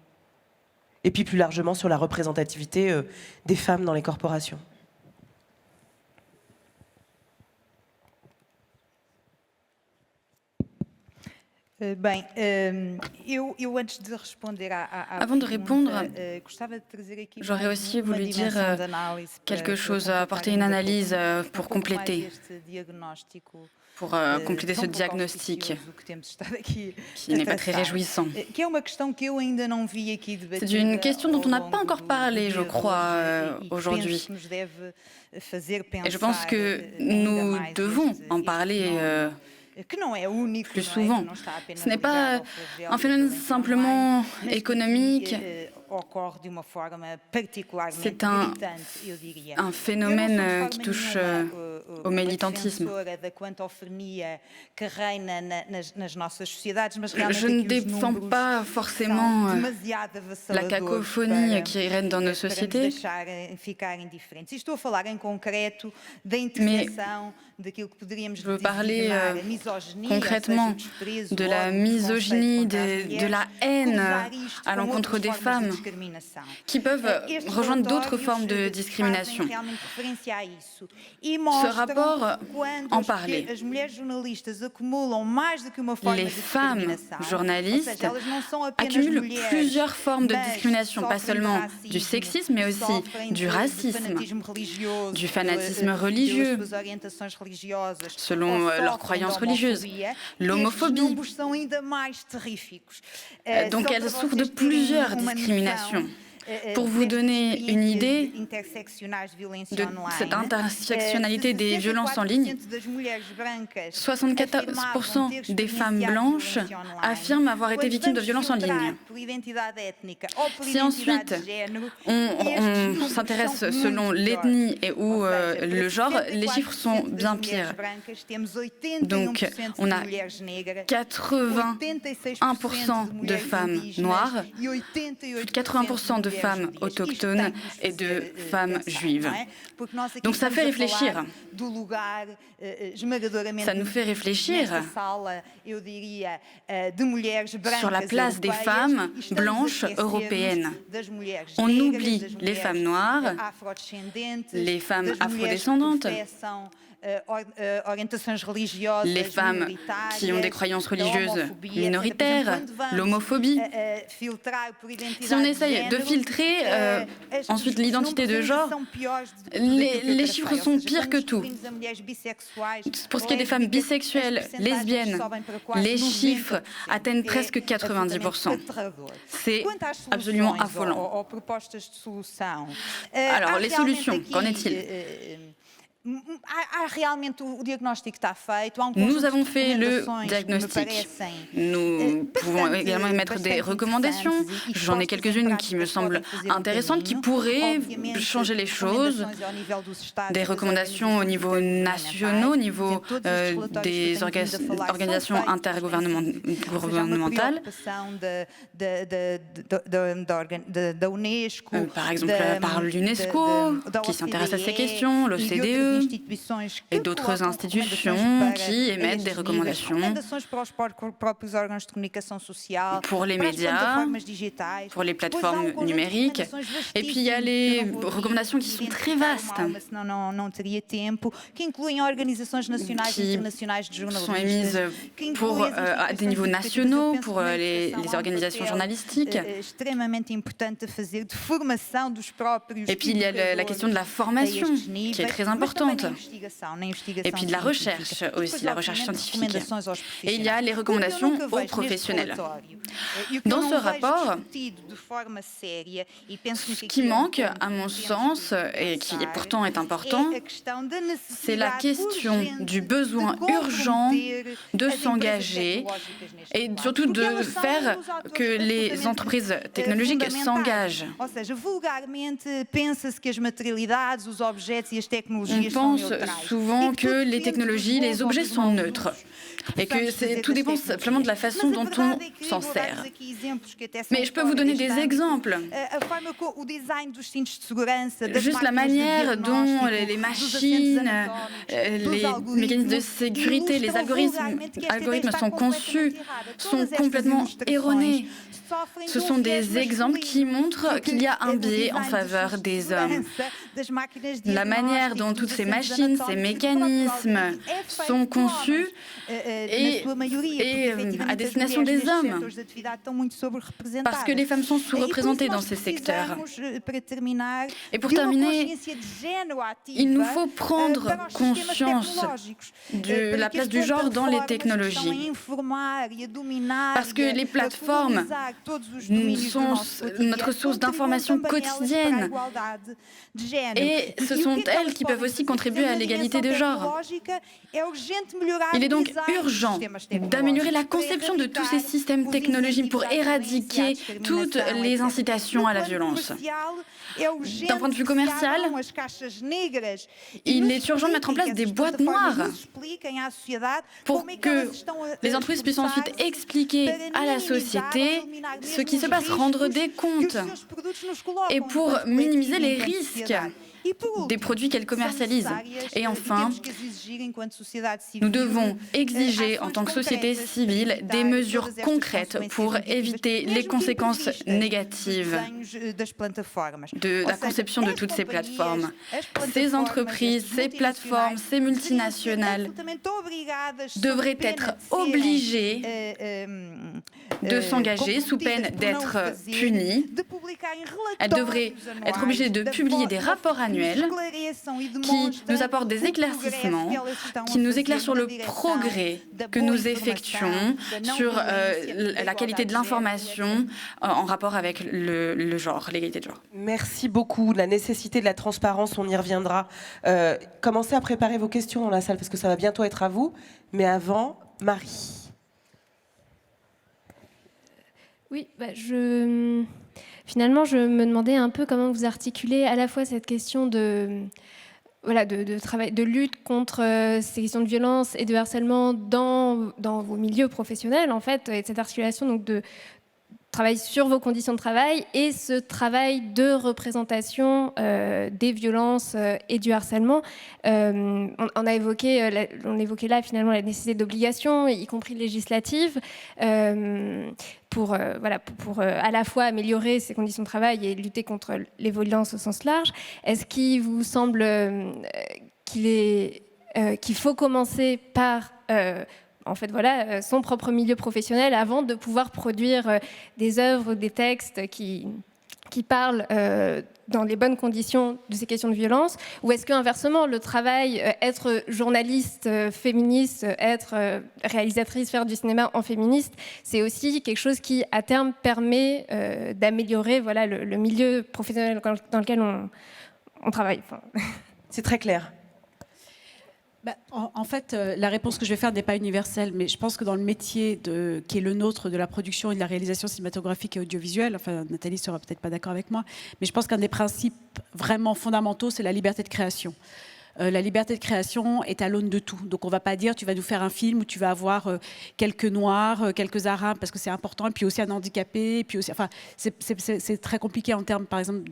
Et puis plus largement sur la représentativité des femmes dans les corporations. Avant de répondre, j'aurais aussi voulu dire quelque chose, apporter une analyse pour compléter ce diagnostic qui n'est pas très réjouissant. C'est une question dont on n'a pas encore parlé, je crois, aujourd'hui. Et je pense que nous devons en parler plus souvent. Ce n'est pas un phénomène simplement économique, c'est un phénomène qui touche au militantisme. Je ne défends pas forcément la cacophonie qui règne dans nos sociétés, mais je veux parler concrètement de la misogynie, de la haine à l'encontre des femmes, qui peuvent rejoindre d'autres formes de discrimination. Ce rapport en parlait. Les femmes journalistes accumulent plusieurs formes de discrimination, pas seulement du sexisme, mais aussi du racisme, du fanatisme religieux, selon leurs croyances religieuses, l'homophobie. Donc elles souffrent de plusieurs discriminations. Pour vous donner une idée de cette intersectionnalité des violences en ligne, 74% des femmes blanches affirment avoir été victimes de violences en ligne. Si ensuite on s'intéresse selon l'ethnie et ou le genre, les chiffres sont bien pires. Donc on a 81% de femmes noires, plus de 80% de femmes autochtones et de femmes juives. Donc ça fait réfléchir. Ça nous fait réfléchir sur la place des femmes blanches européennes. On oublie les femmes noires, les femmes afrodescendantes, les femmes qui ont des croyances religieuses minoritaires, l'homophobie. Si on essaye de filtrer ensuite l'identité de genre, les chiffres sont pires que tout. Pour ce qui est des femmes bisexuelles, lesbiennes, les chiffres atteignent presque 90%. C'est absolument affolant. Alors, les solutions, qu'en est-il ? Nous avons fait le diagnostic. Nous pouvons également émettre des recommandations. J'en ai quelques-unes qui me semblent intéressantes, qui pourraient changer les choses. Des recommandations au niveau national, au niveau des organisations intergouvernementales. Par exemple, par l'UNESCO, qui s'intéresse à ces questions, l'OCDE, et d'autres institutions qui émettent des recommandations pour les médias, pour les plateformes numériques. Et puis il y a les recommandations qui sont très vastes, qui sont émises pour, à des niveaux nationaux, pour les organisations journalistiques. Et puis il y a la question de la formation, qui est très importante. Et puis de la recherche aussi, la recherche scientifique. Et il y a les recommandations aux professionnels. Dans ce rapport, ce qui manque, à mon sens, et qui pourtant est important, c'est la question du besoin urgent de s'engager et surtout de faire que les entreprises technologiques s'engagent. On pense souvent que les technologies, les objets sont neutres et que tout dépend simplement de la façon dont on s'en sert. Mais je peux vous donner des exemples. Juste la manière dont les machines, les mécanismes de sécurité, les algorithmes sont conçus sont complètement erronés. Ce sont des exemples qui montrent qu'il y a un biais en faveur des hommes. La manière dont toutes ces machines, ces mécanismes sont conçus et à destination des hommes. Parce que les femmes sont sous-représentées dans ces secteurs. Et pour terminer, il nous faut prendre conscience de la place du genre dans les technologies. Parce que les plateformes sont notre source d'information quotidienne. Et ce sont elles qui peuvent aussi contribuer à l'égalité de genre. Il est donc urgent d'améliorer la conception de tous ces systèmes technologiques pour éradiquer toutes les incitations à la violence. D'un point de vue commercial, il est urgent de mettre en place des boîtes noires pour que les entreprises puissent ensuite expliquer à la société ce qui se passe, rendre des comptes et pour minimiser les risques des produits qu'elles commercialisent l'Église. Et enfin, nous devons exiger en tant que société civile des mesures concrètes pour éviter les conséquences négatives de la conception de toutes ces plateformes. Ces entreprises, ces plateformes, ces multinationales devraient être obligées de s'engager sous peine d'être punies. Elles devraient être obligées de publier des rapports annuels qui nous apportent des éclaircissements, qui nous éclairent sur le progrès que nous effectuons, sur la qualité de l'information en rapport avec le genre, l'égalité de genre. Merci beaucoup. La nécessité de la transparence, on y reviendra. Commencez à préparer vos questions dans la salle parce que ça va bientôt être à vous. Mais avant, Marie. Oui, finalement, je me demandais un peu comment vous articulez à la fois cette question de travail, de lutte contre ces questions de violence et de harcèlement dans vos milieux professionnels, en fait, et cette articulation donc de travail sur vos conditions de travail et ce travail de représentation des violences et du harcèlement. On évoquait là finalement la nécessité d'obligations, y compris législatives, pour à la fois améliorer ces conditions de travail et lutter contre les violences au sens large. Est-ce qu'il vous semble qu'il faut commencer par son propre milieu professionnel avant de pouvoir produire des œuvres, des textes qui parlent dans les bonnes conditions de ces questions de violence? Ou est-ce qu'inversement, le travail, être journaliste féministe, être réalisatrice, faire du cinéma en féministe, c'est aussi quelque chose qui, à terme, permet d'améliorer le milieu professionnel dans lequel on travaille. C'est très clair. En fait, la réponse que je vais faire n'est pas universelle, mais je pense que dans le métier qui est le nôtre de la production et de la réalisation cinématographique et audiovisuelle, enfin Nathalie ne sera peut-être pas d'accord avec moi, mais je pense qu'un des principes vraiment fondamentaux, c'est la liberté de création. La liberté de création est à l'aune de tout. Donc on ne va pas dire tu vas nous faire un film où tu vas avoir quelques noirs, quelques arabes, parce que c'est important, et puis aussi un handicapé, et puis aussi, enfin, c'est très compliqué en termes, par exemple,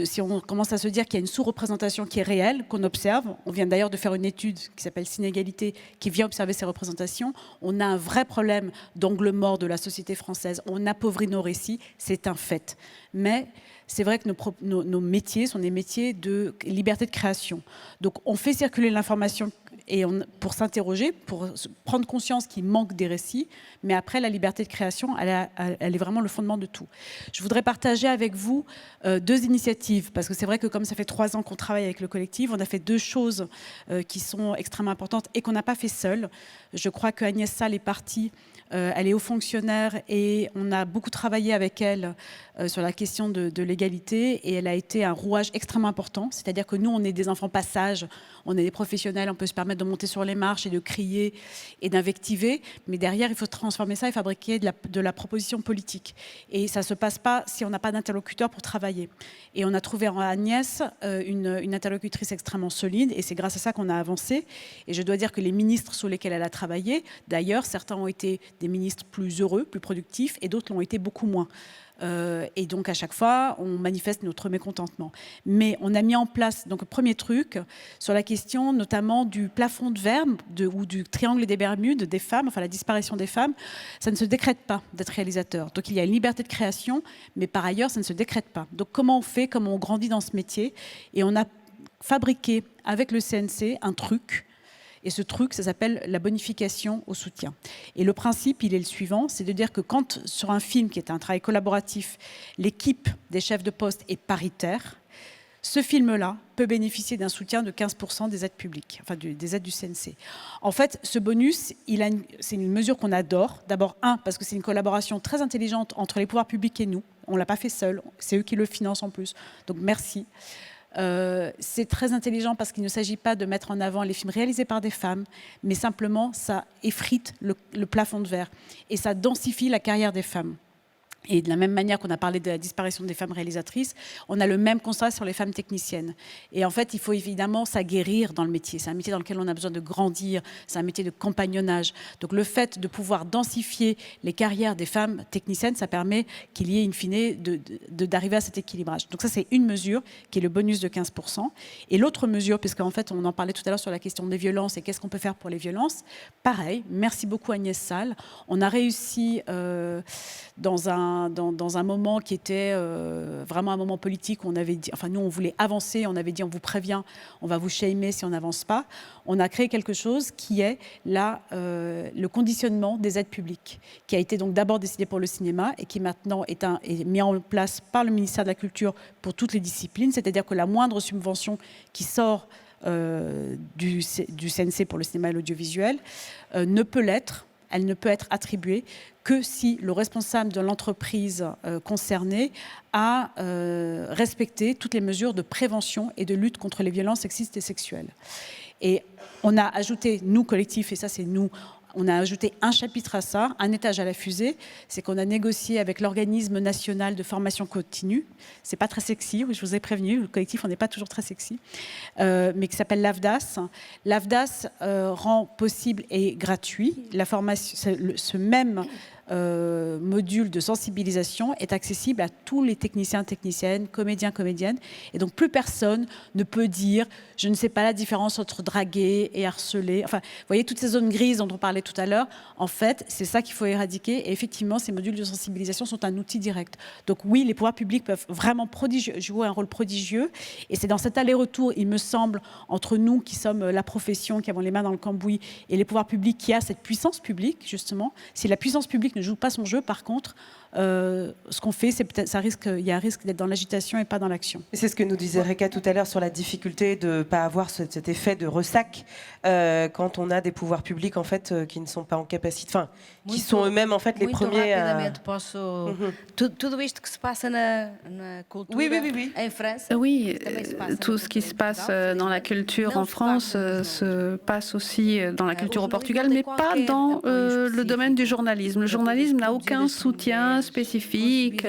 si on commence à se dire qu'il y a une sous-représentation qui est réelle, qu'on observe. On vient d'ailleurs de faire une étude qui s'appelle Synégalité, qui vient observer ces représentations. On a un vrai problème d'angle mort de la société française. On appauvrit nos récits, c'est un fait. Mais c'est vrai que nos métiers sont des métiers de liberté de création. Donc on fait circuler l'information pour s'interroger, pour prendre conscience qu'il manque des récits, mais après la liberté de création, elle est vraiment le fondement de tout. Je voudrais partager avec vous 2 initiatives, parce que c'est vrai que comme ça fait 3 ans qu'on travaille avec le collectif, on a fait 2 choses qui sont extrêmement importantes et qu'on n'a pas fait seul. Je crois que Agnès Sall est partie, elle est haut fonctionnaire et on a beaucoup travaillé avec elle sur la question de l'égalité, et elle a été un rouage extrêmement important. C'est-à-dire que nous, on est des enfants passage, on est des professionnels, on peut se permettre de monter sur les marches et de crier et d'invectiver, mais derrière, il faut transformer ça et fabriquer de la proposition politique. Et ça ne se passe pas si on n'a pas d'interlocuteur pour travailler. Et on a trouvé en Agnès une interlocutrice extrêmement solide, et c'est grâce à ça qu'on a avancé. Et je dois dire que les ministres sous lesquels elle a travaillé, d'ailleurs, certains ont été des ministres plus heureux, plus productifs, et d'autres l'ont été beaucoup moins. Et donc à chaque fois, on manifeste notre mécontentement. Mais on a mis en place, donc le premier truc, sur la question notamment du plafond de verre ou du triangle des Bermudes des femmes, enfin la disparition des femmes, ça ne se décrète pas d'être réalisateur. Donc il y a une liberté de création, mais par ailleurs, ça ne se décrète pas. Donc comment on fait, comment on grandit dans ce métier? Et on a fabriqué avec le CNC un truc. Et ce truc, ça s'appelle la bonification au soutien. Et le principe, il est le suivant, c'est de dire que quand, sur un film qui est un travail collaboratif, l'équipe des chefs de poste est paritaire, ce film-là peut bénéficier d'un soutien de 15% des aides publiques, enfin des aides du CNC. En fait, ce bonus, c'est une mesure qu'on adore. D'abord, parce que c'est une collaboration très intelligente entre les pouvoirs publics et nous. On ne l'a pas fait seul, c'est eux qui le financent en plus. Donc merci. C'est très intelligent parce qu'il ne s'agit pas de mettre en avant les films réalisés par des femmes, mais simplement ça effrite le plafond de verre et ça densifie la carrière des femmes. Et de la même manière qu'on a parlé de la disparition des femmes réalisatrices, on a le même constat sur les femmes techniciennes. Et en fait, il faut évidemment s'aguerrir dans le métier. C'est un métier dans lequel on a besoin de grandir, c'est un métier de compagnonnage. Donc le fait de pouvoir densifier les carrières des femmes techniciennes, ça permet qu'il y ait in fine d'arriver à cet équilibrage. Donc ça, c'est une mesure qui est le bonus de 15%. Et l'autre mesure, puisqu'en fait, on en parlait tout à l'heure sur la question des violences et qu'est-ce qu'on peut faire pour les violences, pareil, merci beaucoup Agnès Salle. On a réussi dans un moment qui était vraiment un moment politique où on avait dit, enfin nous on voulait avancer, on avait dit on vous prévient, on va vous shamer si on n'avance pas. On a créé quelque chose qui est le conditionnement des aides publiques, qui a été donc d'abord décidé pour le cinéma et qui maintenant est mis en place par le ministère de la Culture pour toutes les disciplines, c'est-à-dire que la moindre subvention qui sort du CNC pour le cinéma et l'audiovisuel ne peut l'être. Elle ne peut être attribuée que si le responsable de l'entreprise concernée a respecté toutes les mesures de prévention et de lutte contre les violences sexistes et sexuelles. Et on a ajouté, nous, collectif, et ça c'est nous, on a ajouté un chapitre à ça, un étage à la fusée, c'est qu'on a négocié avec l'organisme national de formation continue. C'est pas très sexy, je vous ai prévenu, le collectif, on n'est pas toujours très sexy, mais qui s'appelle l'AFDAS. L'AFDAS rend possible et gratuit la formation, ce même module de sensibilisation est accessible à tous les techniciens, techniciennes, comédiens, comédiennes. Et donc, plus personne ne peut dire « je ne sais pas la différence entre draguer et harceler ». Enfin, vous voyez, toutes ces zones grises dont on parlait tout à l'heure, en fait, c'est ça qu'il faut éradiquer. Et effectivement, ces modules de sensibilisation sont un outil direct. Donc oui, les pouvoirs publics peuvent vraiment jouer un rôle prodigieux. Et c'est dans cet aller-retour, il me semble, entre nous qui sommes la profession, qui avons les mains dans le cambouis, et les pouvoirs publics qui a cette puissance publique, justement. Si la puissance publique ne joue pas son jeu, par contre, ce qu'on fait, c'est peut-être, il y a un risque d'être dans l'agitation et pas dans l'action. C'est ce que nous disait Reka tout à l'heure sur la difficulté de ne pas avoir cet effet de ressac quand on a des pouvoirs publics en fait qui ne sont pas en capacité, enfin, qui sont eux-mêmes en fait les premiers à... Tudo isto que se passa na cultura en France. Oui, tout ce qui se passe dans la culture en France se passe aussi dans la culture au Portugal, mais pas dans le domaine du journalisme. Le journalisme n'a aucun soutien spécifique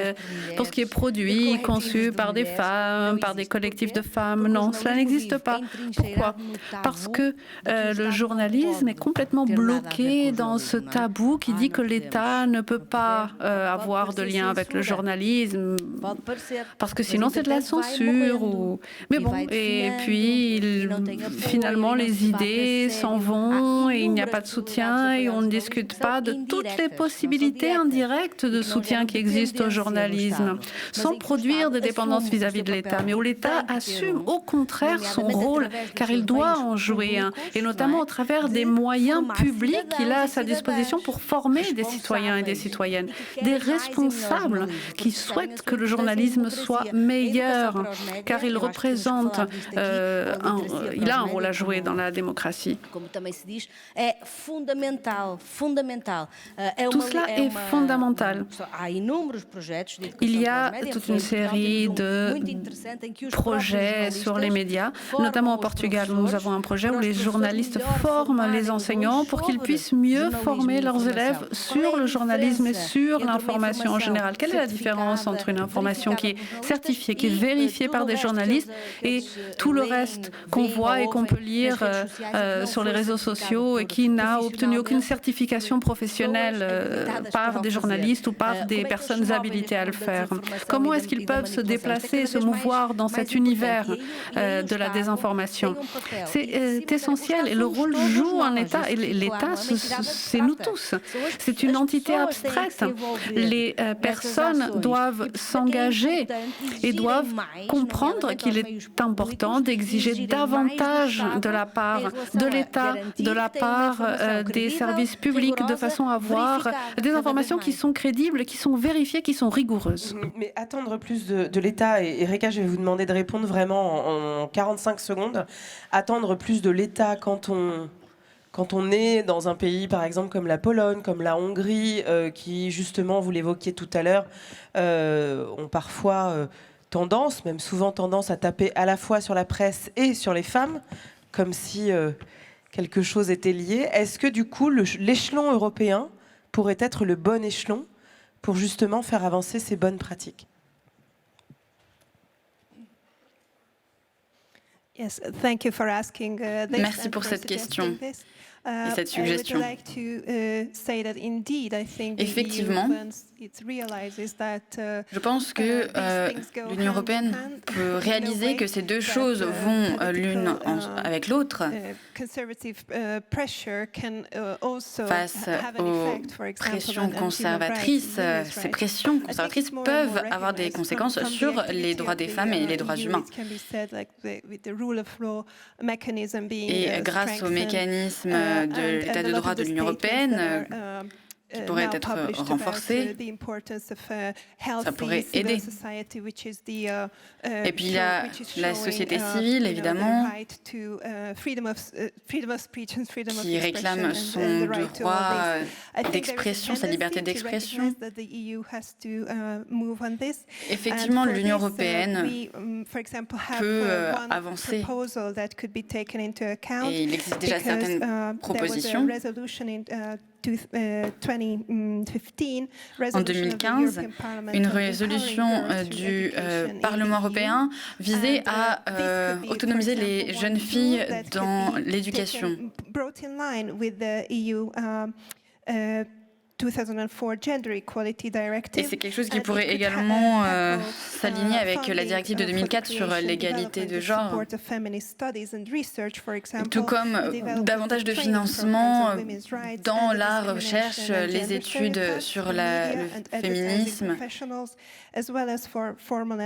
pour ce qui est produit, conçu par des femmes, par des collectifs de femmes. Non, cela n'existe pas. Pourquoi? Parce que le journalisme est complètement bloqué dans ce tabou qui dit que l'État ne peut pas avoir de lien avec le journalisme, parce que sinon c'est de la censure. Mais bon, et puis finalement les idées s'en vont et il n'y a pas de soutien et on ne discute pas de toutes les possibilités indirectes de soutien qui existent au journalisme, sans produire des dépendances vis-à-vis de l'État, mais où l'État assume au contraire son rôle, car il doit en jouer un, et notamment au travers des moyens publics qu'il a à sa disposition pour former des citoyens et des citoyennes, des responsables qui souhaitent que le journalisme soit meilleur, car il représente, il a un rôle à jouer dans la démocratie. Tout cela est fondamental. Il y a toute une série de projets sur les médias, notamment au Portugal. Nous avons un projet où les journalistes forment les enseignants pour qu'ils puissent mieux former leurs élèves sur le journalisme et sur l'information en général. Quelle est la différence entre une information qui est certifiée, qui est vérifiée par des journalistes et tout le reste qu'on voit et qu'on peut lire sur les réseaux sociaux et qui n'a obtenu aucune certification professionnelle par des journalistes ou par des personnes habilitées à le faire? Comment est-ce qu'ils peuvent se déplacer et se mouvoir dans cet univers de la désinformation? C'est essentiel et le rôle joue un État. Et l'État, c'est nous tous. C'est une entité abstraite. Les personnes doivent s'engager et doivent comprendre qu'il est important d'exiger davantage de la part de l'État, de la part des services publics, de façon à avoir des informations qui sont crédibles, qui sont vérifiées, qui sont rigoureuses. Mais attendre plus de l'État, et Reka, je vais vous demander de répondre vraiment en 45 secondes, attendre plus de l'État quand on est dans un pays, par exemple, comme la Pologne, comme la Hongrie, qui, justement, vous l'évoquiez tout à l'heure, ont parfois tendance, même souvent tendance à taper à la fois sur la presse et sur les femmes, comme si quelque chose était lié. Est-ce que, du coup, l'échelon européen pourrait être le bon échelon pour justement faire avancer ces bonnes pratiques? Yes, thank you for asking this. Merci pour cette question et cette suggestion. Effectivement, je pense que l'Union européenne peut réaliser que ces deux choses vont l'une avec l'autre face aux pressions conservatrices. Ces pressions conservatrices peuvent avoir des conséquences sur les droits des femmes et les droits humains. Et grâce au mécanisme de l'état de droit de l'Union européenne, qui pourrait être renforcé, ça pourrait aider. Et puis il y a la société civile, évidemment, qui réclame son droit d'expression, sa liberté d'expression. Effectivement, l'Union européenne peut avancer. Et il existe déjà certaines propositions. En 2015, une résolution du Parlement européen visait à autonomiser les jeunes filles dans l'éducation. Et c'est quelque chose qui pourrait également s'aligner avec la directive de 2004 sur l'égalité de genre, tout comme davantage de financement dans la recherche, les études sur le féminisme,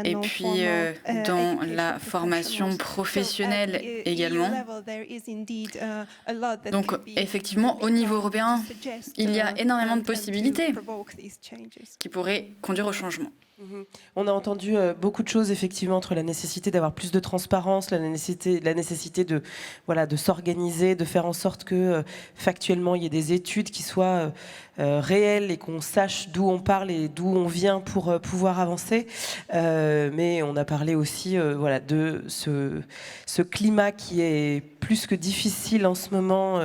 et puis dans la formation professionnelle également. Donc effectivement, au niveau européen, il y a énormément de possibilités qui pourraient conduire au changement. On a entendu beaucoup de choses, effectivement, entre la nécessité d'avoir plus de transparence, la nécessité de, de s'organiser, de faire en sorte que factuellement il y ait des études qui soient réelles et qu'on sache d'où on parle et d'où on vient pour pouvoir avancer. Mais on a parlé aussi de ce climat qui est plus que difficile en ce moment.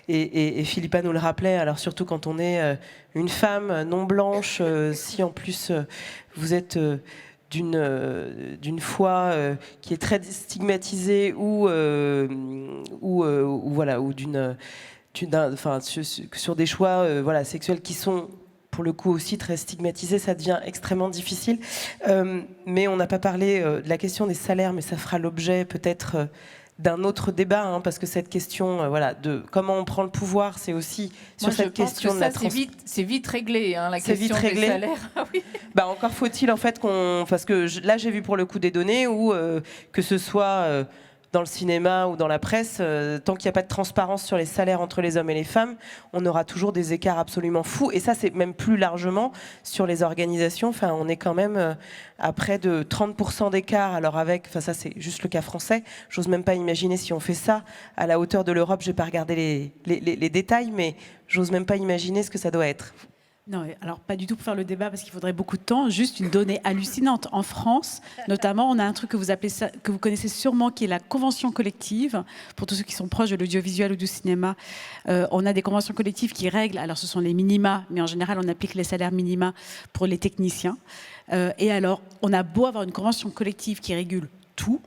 Et Philippa nous le rappelait, alors surtout quand on est une femme non blanche, si en plus vous êtes d'une foi qui est très stigmatisée ou sur des choix sexuels qui sont pour le coup aussi très stigmatisés, ça devient extrêmement difficile. Mais on n'a pas parlé de la question des salaires, mais ça fera l'objet peut-être d'un autre débat, parce que cette question de comment on prend le pouvoir, c'est aussi sur cette question de la transparence. C'est vite réglé, la question des salaires. Oui. Encore faut-il en fait parce que là j'ai vu pour le coup des données où que ce soit dans le cinéma ou dans la presse, tant qu'il n'y a pas de transparence sur les salaires entre les hommes et les femmes, on aura toujours des écarts absolument fous. Et ça, c'est même plus largement sur les organisations. Enfin, on est quand même à près de 30% d'écart. Alors ça c'est juste le cas français. J'ose même pas imaginer si on fait ça à la hauteur de l'Europe. J'ai pas regardé les détails, mais j'ose même pas imaginer ce que ça doit être. Non, alors pas du tout pour faire le débat parce qu'il faudrait beaucoup de temps. Juste une donnée hallucinante. En France, notamment, on a un truc que vous connaissez sûrement, qui est la convention collective. Pour tous ceux qui sont proches de l'audiovisuel ou du cinéma, on a des conventions collectives qui règlent. Alors, ce sont les minima, mais en général, on applique les salaires minima pour les techniciens. Et alors, on a beau avoir une convention collective qui régule tout.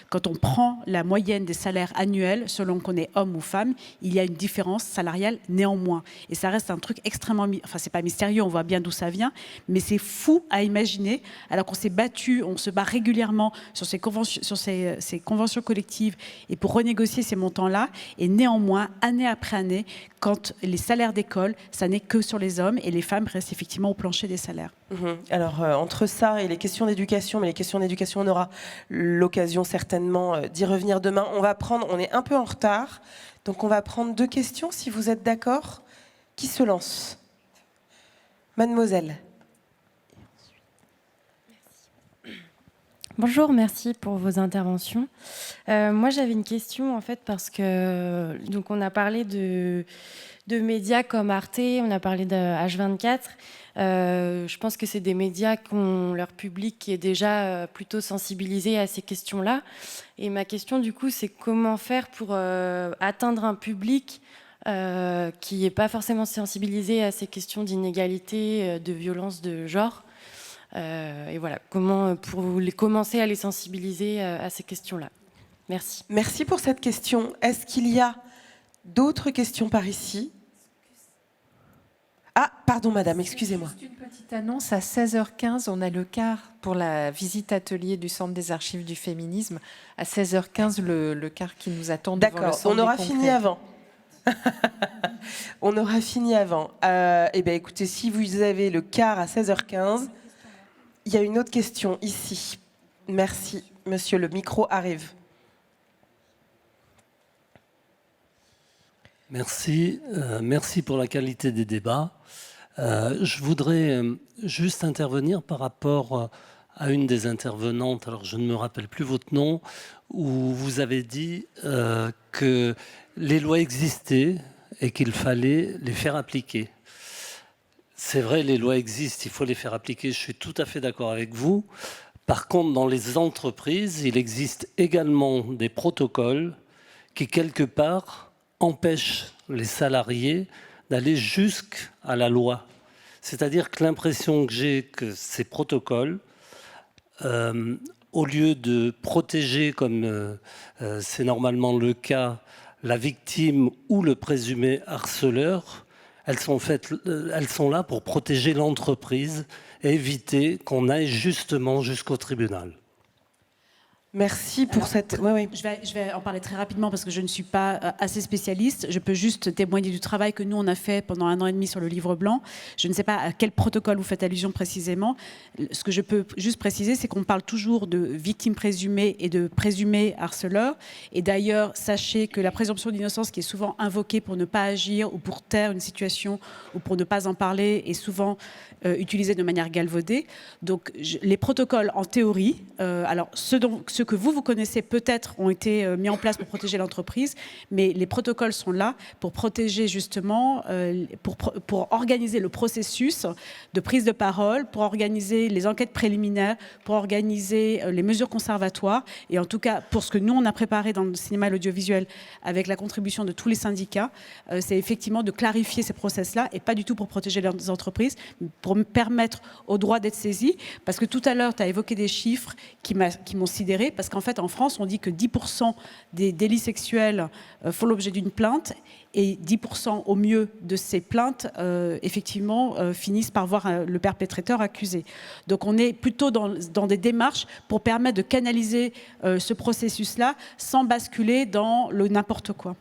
Quand on prend la moyenne des salaires annuels, selon qu'on est homme ou femme, il y a une différence salariale néanmoins. Et ça reste un truc extrêmement... c'est pas mystérieux, on voit bien d'où ça vient, mais c'est fou à imaginer, alors qu'on s'est battu, on se bat régulièrement sur ces conventions collectives et pour renégocier ces montants-là. Et néanmoins, année après année, quand les salaires d'école, ça n'est que sur les hommes et les femmes restent effectivement au plancher des salaires. Alors, entre ça et les questions d'éducation, mais les questions d'éducation, on aura l'occasion certainement d'y revenir demain. On est un peu en retard, donc on va prendre 2 questions, si vous êtes d'accord. Qui se lance? Mademoiselle. Bonjour, merci pour vos interventions. Moi, j'avais une question, en fait, parce que donc on a parlé de médias comme Arte, on a parlé de H24. Je pense que c'est des médias qui ont leur public qui est déjà plutôt sensibilisé à ces questions-là. Et ma question, du coup, c'est comment faire pour atteindre un public qui n'est pas forcément sensibilisé à ces questions d'inégalité, de violence de genre. Et voilà, comment pour commencer à les sensibiliser à ces questions-là. Merci. Merci pour cette question. Est-ce qu'il y a d'autres questions par ici ? Ah, pardon madame, excusez-moi. Juste une petite annonce, à 16h15, on a le quart pour la visite atelier du Centre des archives du féminisme. À 16h15, le quart qui nous attend devant le D'accord, centre on aura des fini congrès. avant. On aura fini avant. Eh bien écoutez, si vous avez le quart à 16h15, il y a une autre question ici. Merci, monsieur, le micro arrive. Merci, merci pour la qualité des débats. Je voudrais juste intervenir par rapport à une des intervenantes, alors je ne me rappelle plus votre nom, où vous avez dit que les lois existaient et qu'il fallait les faire appliquer. C'est vrai, les lois existent, il faut les faire appliquer, je suis tout à fait d'accord avec vous. Par contre, dans les entreprises, il existe également des protocoles qui, quelque part, empêchent les salariés d'aller jusqu'à la loi. C'est-à-dire que l'impression que j'ai que ces protocoles, au lieu de protéger, comme c'est normalement le cas, la victime ou le présumé harceleur, elles sont là pour protéger l'entreprise et éviter qu'on aille justement jusqu'au tribunal. Merci pour cette... Oui. Je vais en parler très rapidement parce que je ne suis pas assez spécialiste. Je peux juste témoigner du travail que nous, on a fait pendant 1 an et demi sur le livre blanc. Je ne sais pas à quel protocole vous faites allusion précisément. Ce que je peux juste préciser, c'est qu'on parle toujours de victimes présumées et de présumés harceleurs. Et d'ailleurs, sachez que la présomption d'innocence qui est souvent invoquée pour ne pas agir ou pour taire une situation ou pour ne pas en parler est souvent utilisée de manière galvaudée. Donc, les protocoles, en théorie, alors ceux que vous connaissez peut-être ont été mis en place pour protéger l'entreprise, mais les protocoles sont là pour protéger justement, pour organiser le processus de prise de parole, pour organiser les enquêtes préliminaires, pour organiser les mesures conservatoires. Et en tout cas, pour ce que nous, on a préparé dans le cinéma et l'audiovisuel avec la contribution de tous les syndicats, c'est effectivement de clarifier ces process-là et pas du tout pour protéger les entreprises, mais pour permettre aux droits d'être saisis. Parce que tout à l'heure, tu as évoqué des chiffres qui m'ont sidéré, parce qu'en fait, en France, on dit que 10% des délits sexuels font l'objet d'une plainte et 10% au mieux de ces plaintes, effectivement, finissent par voir le perpétrateur accusé. Donc on est plutôt dans des démarches pour permettre de canaliser ce processus-là sans basculer dans le n'importe quoi.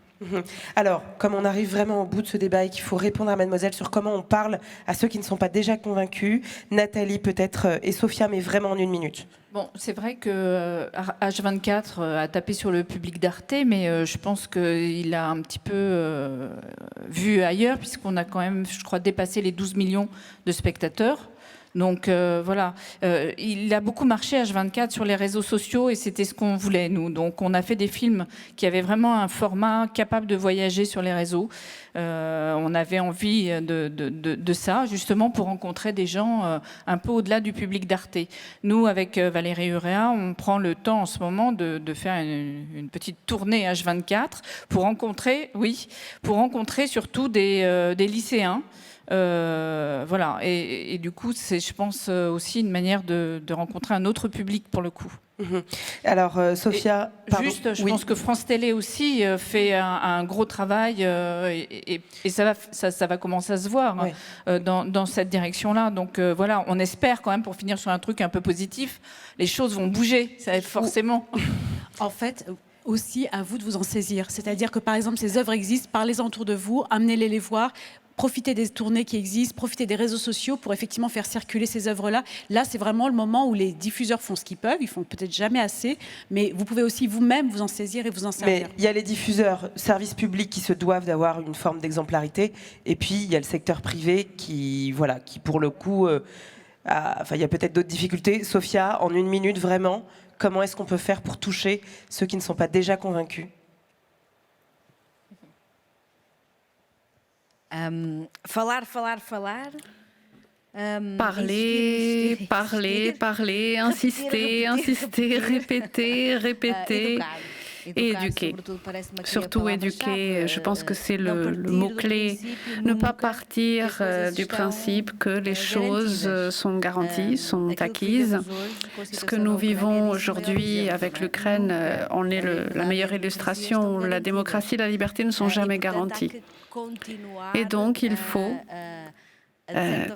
Alors, comme on arrive vraiment au bout de ce débat et qu'il faut répondre à mademoiselle sur comment on parle à ceux qui ne sont pas déjà convaincus, Nathalie peut-être et Sophia, mais vraiment en 1 minute. Bon, c'est vrai que H24 a tapé sur le public d'Arte, mais je pense qu'il a un petit peu vu ailleurs, puisqu'on a quand même, je crois, dépassé les 12 millions de spectateurs. Donc voilà, il a beaucoup marché H24 sur les réseaux sociaux et c'était ce qu'on voulait, nous. Donc on a fait des films qui avaient vraiment un format capable de voyager sur les réseaux. On avait envie de ça, justement, pour rencontrer des gens un peu au-delà du public d'Arte. Nous, avec Valérie Urrea, on prend le temps en ce moment de faire une petite tournée H24 pour rencontrer surtout des lycéens. Voilà, et du coup, c'est, je pense, aussi une manière de rencontrer un autre public pour le coup. Alors, Sophia, juste, je pense que France Télé aussi fait un gros travail et ça va commencer à se voir dans cette direction-là. Donc voilà, on espère quand même, pour finir sur un truc un peu positif, les choses vont bouger, ça va être forcément. En fait, aussi à vous de vous en saisir. C'est-à-dire que par exemple, ces œuvres existent, parlez-en autour de vous, amenez-les les voir. Profitez des tournées qui existent, profitez des réseaux sociaux pour effectivement faire circuler ces œuvres-là. Là, c'est vraiment le moment où les diffuseurs font ce qu'ils peuvent. Ils font peut-être jamais assez, mais vous pouvez aussi vous-même vous en saisir et vous en servir. Mais il y a les diffuseurs, services publics qui se doivent d'avoir une forme d'exemplarité, et puis il y a le secteur privé qui pour le coup, il y a peut-être d'autres difficultés. Sophia, en 1 minute, vraiment, comment est-ce qu'on peut faire pour toucher ceux qui ne sont pas déjà convaincus ? Falar. Parler, insister, répéter. et éduquer. Surtout éduquer, je pense que c'est le mot-clé. Ne pas partir du principe que les choses sont garanties, sont acquises. Ce que nous vivons aujourd'hui avec l'Ukraine en est la meilleure illustration. La démocratie et la liberté ne sont jamais garanties. Et donc, il faut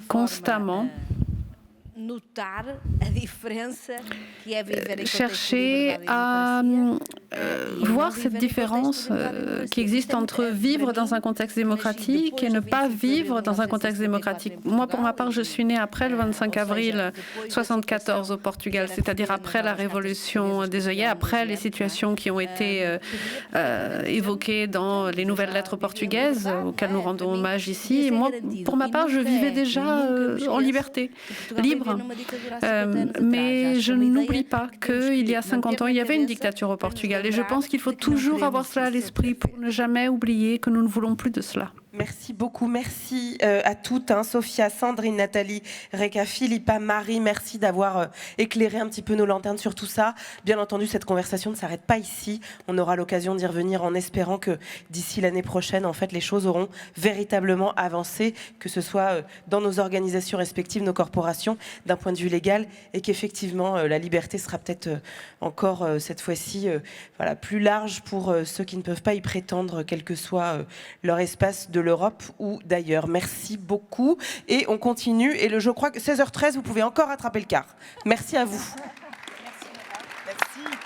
constamment chercher à voir cette différence qui existe entre vivre dans un contexte démocratique et ne pas vivre dans un contexte démocratique. Moi, pour ma part, je suis née après le 25 avril 1974 au Portugal, c'est-à-dire après la révolution des œillets, après les situations qui ont été évoquées dans les nouvelles lettres portugaises, auxquelles nous rendons hommage ici. Et moi, pour ma part, je vivais déjà en liberté, libre. Mais je n'oublie pas qu'il y a 50 ans, il y avait une dictature au Portugal. Et je pense qu'il faut toujours avoir cela à l'esprit pour ne jamais oublier que nous ne voulons plus de cela. Merci beaucoup, merci à toutes, Sophia, Sandrine, Nathalie, Reka, Philippa, Marie, merci d'avoir éclairé un petit peu nos lanternes sur tout ça. Bien entendu, cette conversation ne s'arrête pas ici. On aura l'occasion d'y revenir en espérant que d'ici l'année prochaine, en fait, les choses auront véritablement avancé, que ce soit dans nos organisations respectives, nos corporations, d'un point de vue légal, et qu'effectivement, la liberté sera peut-être encore cette fois-ci plus large pour ceux qui ne peuvent pas y prétendre, quel que soit leur espace de l'Europe ou d'ailleurs. Merci beaucoup. Et on continue. Et je crois que 16h13, vous pouvez encore rattraper le quart. Merci à vous. Merci.